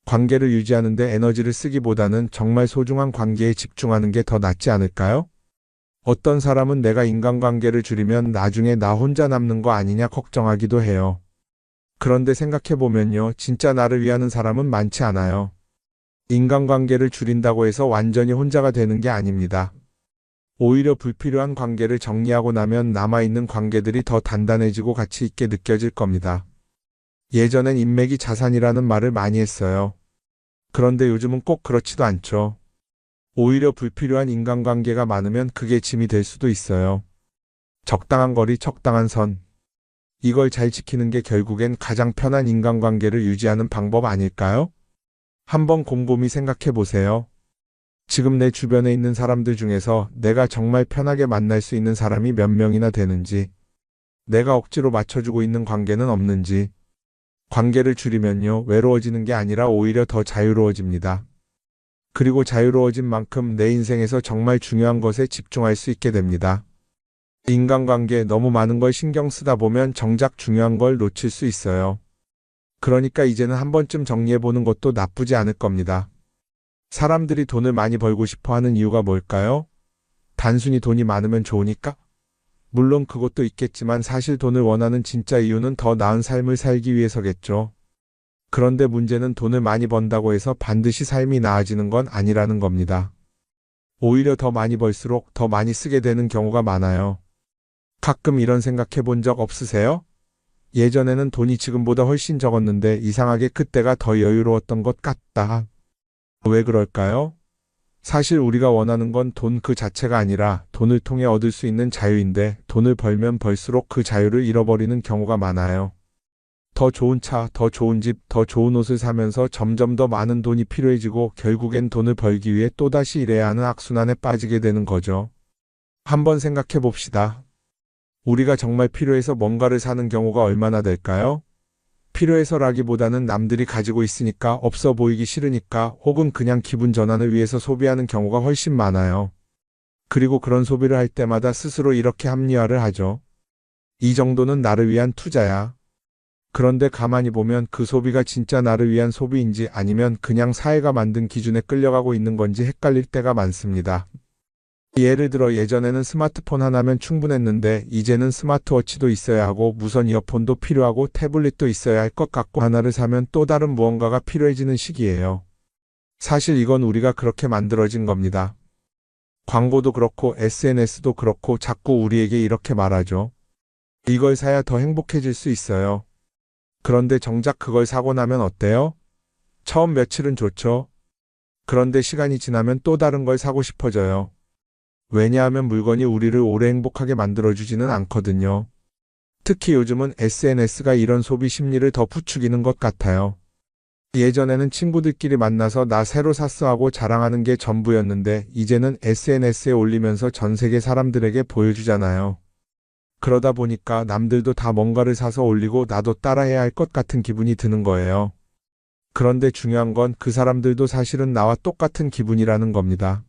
관계를 유지하는데 에너지를 쓰기보다는 정말 소중한 관계에 집중하는 게 더 낫지 않을까요? 어떤 사람은 내가 인간관계를 줄이면 나중에 나 혼자 남는 거 아니냐 걱정하기도 해요. 그런데 생각해보면요, 진짜 나를 위하는 사람은 많지 않아요. 인간관계를 줄인다고 해서 완전히 혼자가 되는 게 아닙니다. 오히려 불필요한 관계를 정리하고 나면 남아있는 관계들이 더 단단해지고 가치 있게 느껴질 겁니다. 예전엔 인맥이 자산이라는 말을 많이 했어요. 그런데 요즘은 꼭 그렇지도 않죠. 오히려 불필요한 인간관계가 많으면 그게 짐이 될 수도 있어요. 적당한 거리, 적당한 선. 이걸 잘 지키는 게 결국엔 가장 편한 인간관계를 유지하는 방법 아닐까요? 한번 곰곰이 생각해 보세요. 지금 내 주변에 있는 사람들 중에서 내가 정말 편하게 만날 수 있는 사람이 몇 명이나 되는지, 내가 억지로 맞춰주고 있는 관계는 없는지. 관계를 줄이면요, 외로워지는 게 아니라 오히려 더 자유로워집니다. 그리고 자유로워진 만큼 내 인생에서 정말 중요한 것에 집중할 수 있게 됩니다. 인간관계에 너무 많은 걸 신경 쓰다 보면 정작 중요한 걸 놓칠 수 있어요. 그러니까 이제는 한 번쯤 정리해보는 것도 나쁘지 않을 겁니다. 사람들이 돈을 많이 벌고 싶어 하는 이유가 뭘까요? 단순히 돈이 많으면 좋으니까? 물론 그것도 있겠지만 사실 돈을 원하는 진짜 이유는 더 나은 삶을 살기 위해서겠죠. 그런데 문제는 돈을 많이 번다고 해서 반드시 삶이 나아지는 건 아니라는 겁니다. 오히려 더 많이 벌수록 더 많이 쓰게 되는 경우가 많아요. 가끔 이런 생각해 본 적 없으세요? 예전에는 돈이 지금보다 훨씬 적었는데 이상하게 그때가 더 여유로웠던 것 같다. 왜 그럴까요? 사실 우리가 원하는 건 돈 그 자체가 아니라 돈을 통해 얻을 수 있는 자유인데 돈을 벌면 벌수록 그 자유를 잃어버리는 경우가 많아요. 더 좋은 차, 더 좋은 집, 더 좋은 옷을 사면서 점점 더 많은 돈이 필요해지고 결국엔 돈을 벌기 위해 또다시 일해야 하는 악순환에 빠지게 되는 거죠. 한번 생각해 봅시다. 우리가 정말 필요해서 뭔가를 사는 경우가 얼마나 될까요? 필요해서라기보다는 남들이 가지고 있으니까, 없어 보이기 싫으니까, 혹은 그냥 기분 전환을 위해서 소비하는 경우가 훨씬 많아요. 그리고 그런 소비를 할 때마다 스스로 이렇게 합리화를 하죠. 이 정도는 나를 위한 투자야. 그런데 가만히 보면 그 소비가 진짜 나를 위한 소비인지 아니면 그냥 사회가 만든 기준에 끌려가고 있는 건지 헷갈릴 때가 많습니다. 예를 들어 예전에는 스마트폰 하나면 충분했는데 이제는 스마트워치도 있어야 하고 무선 이어폰도 필요하고 태블릿도 있어야 할 것 같고 하나를 사면 또 다른 무언가가 필요해지는 시기예요. 사실 이건 우리가 그렇게 만들어진 겁니다. 광고도 그렇고 SNS도 그렇고 자꾸 우리에게 이렇게 말하죠. 이걸 사야 더 행복해질 수 있어요. 그런데 정작 그걸 사고 나면 어때요? 처음 며칠은 좋죠. 그런데 시간이 지나면 또 다른 걸 사고 싶어져요. 왜냐하면 물건이 우리를 오래 행복하게 만들어주지는 않거든요. 특히 요즘은 SNS가 이런 소비 심리를 더 부추기는 것 같아요. 예전에는 친구들끼리 만나서 나 새로 샀어 하고 자랑하는 게 전부였는데 이제는 SNS에 올리면서 전 세계 사람들에게 보여주잖아요. 그러다 보니까 남들도 다 뭔가를 사서 올리고 나도 따라해야 할 것 같은 기분이 드는 거예요. 그런데 중요한 건 그 사람들도 사실은 나와 똑같은 기분이라는 겁니다.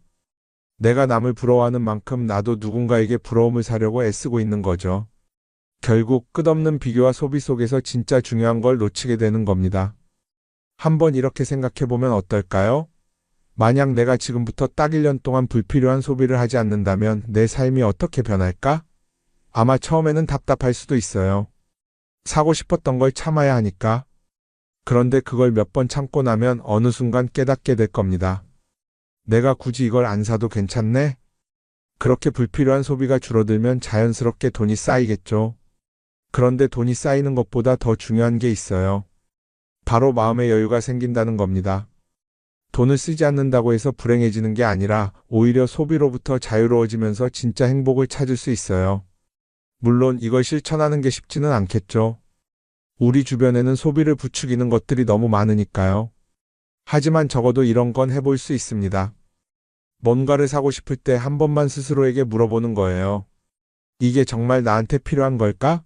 내가 남을 부러워하는 만큼 나도 누군가에게 부러움을 사려고 애쓰고 있는 거죠. 결국 끝없는 비교와 소비 속에서 진짜 중요한 걸 놓치게 되는 겁니다. 한번 이렇게 생각해보면 어떨까요? 만약 내가 지금부터 딱 1년 동안 불필요한 소비를 하지 않는다면 내 삶이 어떻게 변할까? 아마 처음에는 답답할 수도 있어요. 사고 싶었던 걸 참아야 하니까. 그런데 그걸 몇 번 참고 나면 어느 순간 깨닫게 될 겁니다. 내가 굳이 이걸 안 사도 괜찮네? 그렇게 불필요한 소비가 줄어들면 자연스럽게 돈이 쌓이겠죠. 그런데 돈이 쌓이는 것보다 더 중요한 게 있어요. 바로 마음의 여유가 생긴다는 겁니다. 돈을 쓰지 않는다고 해서 불행해지는 게 아니라 오히려 소비로부터 자유로워지면서 진짜 행복을 찾을 수 있어요. 물론 이걸 실천하는 게 쉽지는 않겠죠. 우리 주변에는 소비를 부추기는 것들이 너무 많으니까요. 하지만 적어도 이런 건 해볼 수 있습니다. 뭔가를 사고 싶을 때 한 번만 스스로에게 물어보는 거예요. 이게 정말 나한테 필요한 걸까?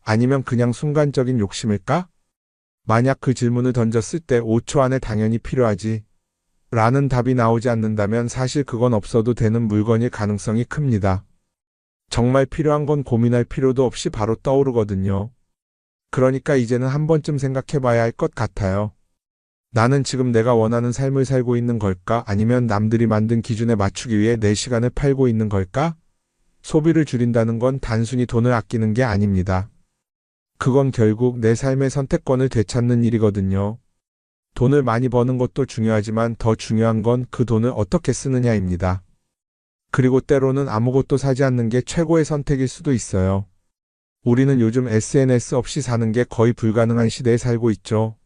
아니면 그냥 순간적인 욕심일까? 만약 그 질문을 던졌을 때 5초 안에 당연히 필요하지 라는 답이 나오지 않는다면 사실 그건 없어도 되는 물건일 가능성이 큽니다. 정말 필요한 건 고민할 필요도 없이 바로 떠오르거든요. 그러니까 이제는 한 번쯤 생각해 봐야 할 것 같아요. 나는 지금 내가 원하는 삶을 살고 있는 걸까? 아니면 남들이 만든 기준에 맞추기 위해 내 시간을 팔고 있는 걸까? 소비를 줄인다는 건 단순히 돈을 아끼는 게 아닙니다. 그건 결국 내 삶의 선택권을 되찾는 일이거든요. 돈을 많이 버는 것도 중요하지만 더 중요한 건 그 돈을 어떻게 쓰느냐입니다. 그리고 때로는 아무것도 사지 않는 게 최고의 선택일 수도 있어요. 우리는 요즘 SNS 없이 사는 게 거의 불가능한 시대에 살고 있죠.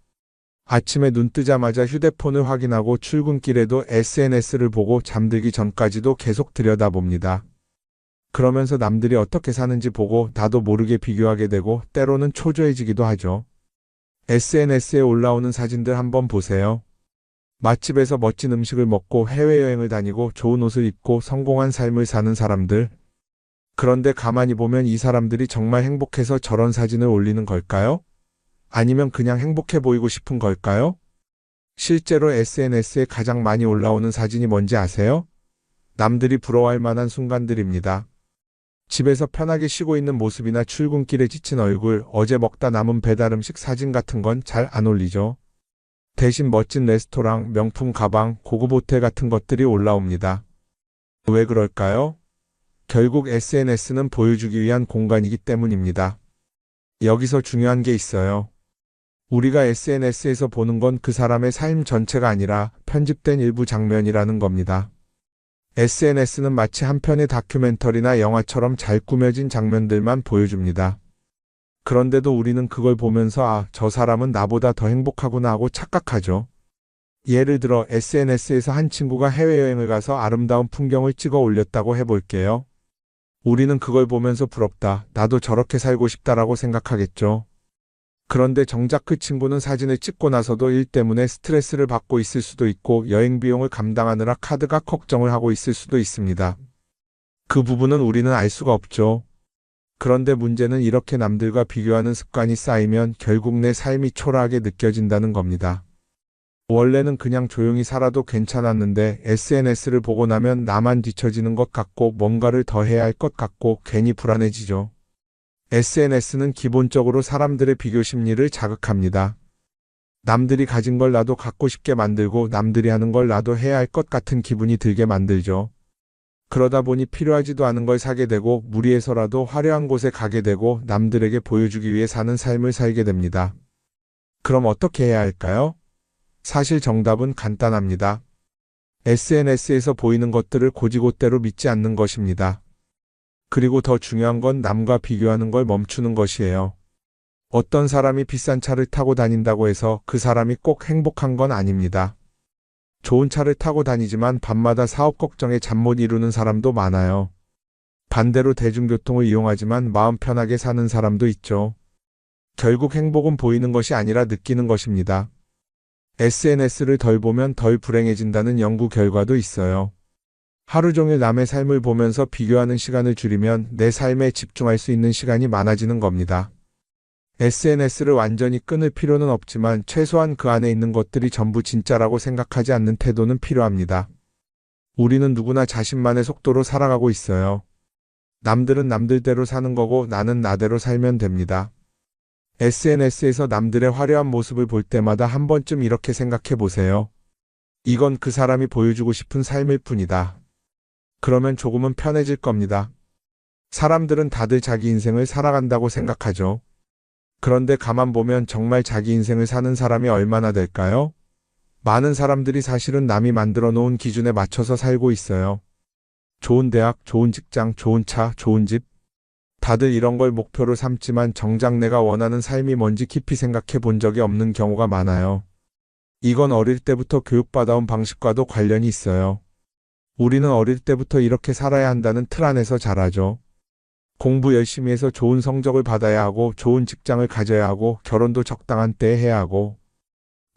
아침에 눈 뜨자마자 휴대폰을 확인하고 출근길에도 SNS를 보고 잠들기 전까지도 계속 들여다봅니다. 그러면서 남들이 어떻게 사는지 보고 나도 모르게 비교하게 되고 때로는 초조해지기도 하죠. SNS에 올라오는 사진들 한번 보세요. 맛집에서 멋진 음식을 먹고 해외여행을 다니고 좋은 옷을 입고 성공한 삶을 사는 사람들. 그런데 가만히 보면 이 사람들이 정말 행복해서 저런 사진을 올리는 걸까요? 아니면 그냥 행복해 보이고 싶은 걸까요? 실제로 SNS에 가장 많이 올라오는 사진이 뭔지 아세요? 남들이 부러워할 만한 순간들입니다. 집에서 편하게 쉬고 있는 모습이나 출근길에 지친 얼굴, 어제 먹다 남은 배달 음식 사진 같은 건 잘 안 올리죠. 대신 멋진 레스토랑, 명품 가방, 고급 호텔 같은 것들이 올라옵니다. 왜 그럴까요? 결국 SNS는 보여주기 위한 공간이기 때문입니다. 여기서 중요한 게 있어요. 우리가 SNS에서 보는 건 그 사람의 삶 전체가 아니라 편집된 일부 장면이라는 겁니다. SNS는 마치 한 편의 다큐멘터리나 영화처럼 잘 꾸며진 장면들만 보여줍니다. 그런데도 우리는 그걸 보면서 아, 저 사람은 나보다 더 행복하구나 하고 착각하죠. 예를 들어 SNS에서 한 친구가 해외여행을 가서 아름다운 풍경을 찍어 올렸다고 해볼게요. 우리는 그걸 보면서 부럽다, 나도 저렇게 살고 싶다라고 생각하겠죠. 그런데 정작 그 친구는 사진을 찍고 나서도 일 때문에 스트레스를 받고 있을 수도 있고 여행 비용을 감당하느라 카드가 걱정을 하고 있을 수도 있습니다. 그 부분은 우리는 알 수가 없죠. 그런데 문제는 이렇게 남들과 비교하는 습관이 쌓이면 결국 내 삶이 초라하게 느껴진다는 겁니다. 원래는 그냥 조용히 살아도 괜찮았는데 SNS를 보고 나면 나만 뒤처지는 것 같고 뭔가를 더 해야 할 것 같고 괜히 불안해지죠. SNS는 기본적으로 사람들의 비교 심리를 자극합니다. 남들이 가진 걸 나도 갖고 싶게 만들고 남들이 하는 걸 나도 해야 할 것 같은 기분이 들게 만들죠. 그러다 보니 필요하지도 않은 걸 사게 되고 무리해서라도 화려한 곳에 가게 되고 남들에게 보여주기 위해 사는 삶을 살게 됩니다. 그럼 어떻게 해야 할까요? 사실 정답은 간단합니다. SNS에서 보이는 것들을 곧이곧대로 믿지 않는 것입니다. 그리고 더 중요한 건 남과 비교하는 걸 멈추는 것이에요. 어떤 사람이 비싼 차를 타고 다닌다고 해서 그 사람이 꼭 행복한 건 아닙니다. 좋은 차를 타고 다니지만 밤마다 사업 걱정에 잠 못 이루는 사람도 많아요. 반대로 대중교통을 이용하지만 마음 편하게 사는 사람도 있죠. 결국 행복은 보이는 것이 아니라 느끼는 것입니다. SNS를 덜 보면 덜 불행해진다는 연구 결과도 있어요. 하루 종일 남의 삶을 보면서 비교하는 시간을 줄이면 내 삶에 집중할 수 있는 시간이 많아지는 겁니다. SNS를 완전히 끊을 필요는 없지만 최소한 그 안에 있는 것들이 전부 진짜라고 생각하지 않는 태도는 필요합니다. 우리는 누구나 자신만의 속도로 살아가고 있어요. 남들은 남들대로 사는 거고 나는 나대로 살면 됩니다. SNS에서 남들의 화려한 모습을 볼 때마다 한 번쯤 이렇게 생각해 보세요. 이건 그 사람이 보여주고 싶은 삶일 뿐이다. 그러면 조금은 편해질 겁니다. 사람들은 다들 자기 인생을 살아간다고 생각하죠. 그런데 가만 보면 정말 자기 인생을 사는 사람이 얼마나 될까요? 많은 사람들이 사실은 남이 만들어 놓은 기준에 맞춰서 살고 있어요. 좋은 대학, 좋은 직장, 좋은 차, 좋은 집. 다들 이런 걸 목표로 삼지만 정작 내가 원하는 삶이 뭔지 깊이 생각해 본 적이 없는 경우가 많아요. 이건 어릴 때부터 교육받아온 방식과도 관련이 있어요. 우리는 어릴 때부터 이렇게 살아야 한다는 틀 안에서 자라죠. 공부 열심히 해서 좋은 성적을 받아야 하고 좋은 직장을 가져야 하고 결혼도 적당한 때에 해야 하고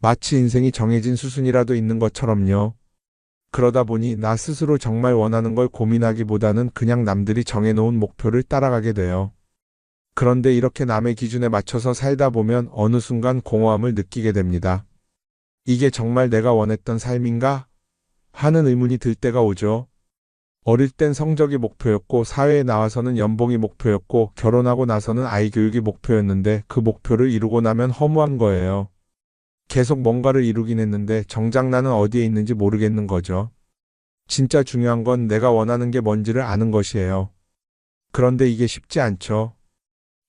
마치 인생이 정해진 수순이라도 있는 것처럼요. 그러다 보니 나 스스로 정말 원하는 걸 고민하기보다는 그냥 남들이 정해놓은 목표를 따라가게 돼요. 그런데 이렇게 남의 기준에 맞춰서 살다 보면 어느 순간 공허함을 느끼게 됩니다. 이게 정말 내가 원했던 삶인가? 하는 의문이 들 때가 오죠. 어릴 땐 성적이 목표였고 사회에 나와서는 연봉이 목표였고 결혼하고 나서는 아이 교육이 목표였는데 그 목표를 이루고 나면 허무한 거예요. 계속 뭔가를 이루긴 했는데 정작 나는 어디에 있는지 모르겠는 거죠. 진짜 중요한 건 내가 원하는 게 뭔지를 아는 것이에요. 그런데 이게 쉽지 않죠.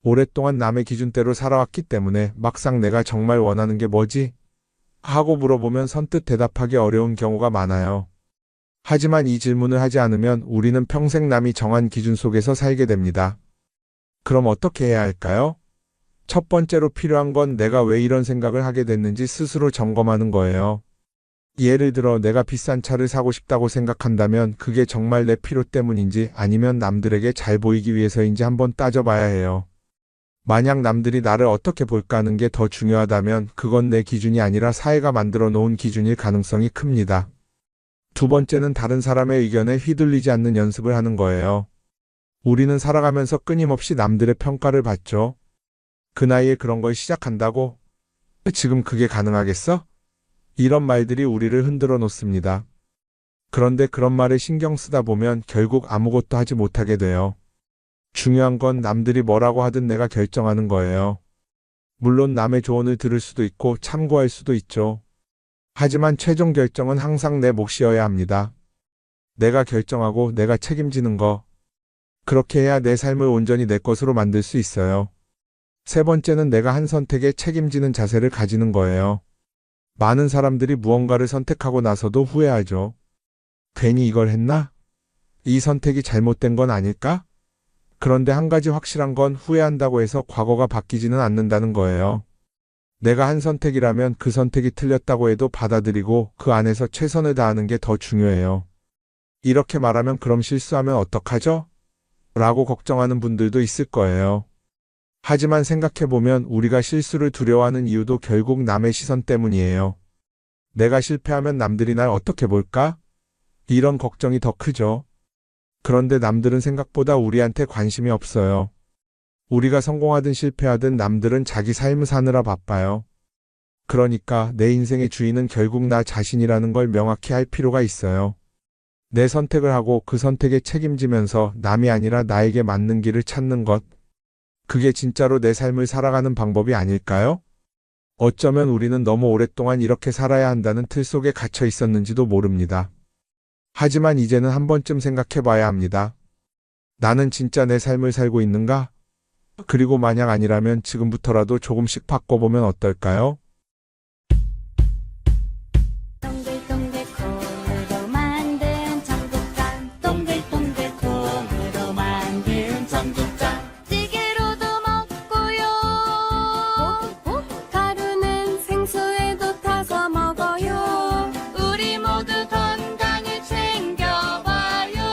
오랫동안 남의 기준대로 살아왔기 때문에 막상 내가 정말 원하는 게 뭐지? 하고 물어보면 선뜻 대답하기 어려운 경우가 많아요. 하지만 이 질문을 하지 않으면 우리는 평생 남이 정한 기준 속에서 살게 됩니다. 그럼 어떻게 해야 할까요? 첫 번째로 필요한 건 내가 왜 이런 생각을 하게 됐는지 스스로 점검하는 거예요. 예를 들어 내가 비싼 차를 사고 싶다고 생각한다면 그게 정말 내 필요 때문인지 아니면 남들에게 잘 보이기 위해서인지 한번 따져봐야 해요. 만약 남들이 나를 어떻게 볼까 하는 게 더 중요하다면 그건 내 기준이 아니라 사회가 만들어 놓은 기준일 가능성이 큽니다. 두 번째는 다른 사람의 의견에 휘둘리지 않는 연습을 하는 거예요. 우리는 살아가면서 끊임없이 남들의 평가를 받죠. 그 나이에 그런 걸 시작한다고? 지금 그게 가능하겠어? 이런 말들이 우리를 흔들어 놓습니다. 그런데 그런 말에 신경 쓰다 보면 결국 아무것도 하지 못하게 돼요. 중요한 건 남들이 뭐라고 하든 내가 결정하는 거예요. 물론 남의 조언을 들을 수도 있고 참고할 수도 있죠. 하지만 최종 결정은 항상 내 몫이어야 합니다. 내가 결정하고 내가 책임지는 거. 그렇게 해야 내 삶을 온전히 내 것으로 만들 수 있어요. 세 번째는 내가 한 선택에 책임지는 자세를 가지는 거예요. 많은 사람들이 무언가를 선택하고 나서도 후회하죠. 괜히 이걸 했나? 이 선택이 잘못된 건 아닐까? 그런데 한 가지 확실한 건 후회한다고 해서 과거가 바뀌지는 않는다는 거예요. 내가 한 선택이라면 그 선택이 틀렸다고 해도 받아들이고 그 안에서 최선을 다하는 게 더 중요해요. 이렇게 말하면 그럼 실수하면 어떡하죠? 라고 걱정하는 분들도 있을 거예요. 하지만 생각해보면 우리가 실수를 두려워하는 이유도 결국 남의 시선 때문이에요. 내가 실패하면 남들이 날 어떻게 볼까? 이런 걱정이 더 크죠. 그런데 남들은 생각보다 우리한테 관심이 없어요. 우리가 성공하든 실패하든 남들은 자기 삶을 사느라 바빠요. 그러니까 내 인생의 주인은 결국 나 자신이라는 걸 명확히 할 필요가 있어요. 내 선택을 하고 그 선택에 책임지면서 남이 아니라 나에게 맞는 길을 찾는 것. 그게 진짜로 내 삶을 살아가는 방법이 아닐까요? 어쩌면 우리는 너무 오랫동안 이렇게 살아야 한다는 틀 속에 갇혀 있었는지도 모릅니다. 하지만 이제는 한 번쯤 생각해 봐야 합니다. 나는 진짜 내 삶을 살고 있는가? 그리고 만약 아니라면 지금부터라도 조금씩 바꿔보면 어떨까요? 동글동글 콩으로 만든 청국장 동글동글 콩으로 만든 청국장 찌개로도 먹고요 가루는 생수에도 타서 먹어요 우리 모두 건강을 챙겨봐요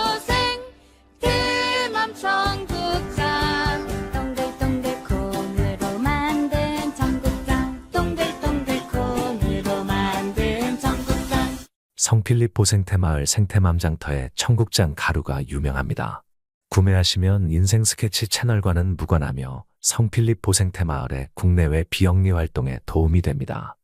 생트맘 청국장 동글동글 콩으로 만든 청국장 동글동글 콩으로 만든 청국장 성필립 보생태마을 생태맘장터의 청국장 가루가 유명합니다. 구매하시면 인생 스케치 채널과는 무관하며 성필립 보생태마을의 국내외 비영리 활동에 도움이 됩니다.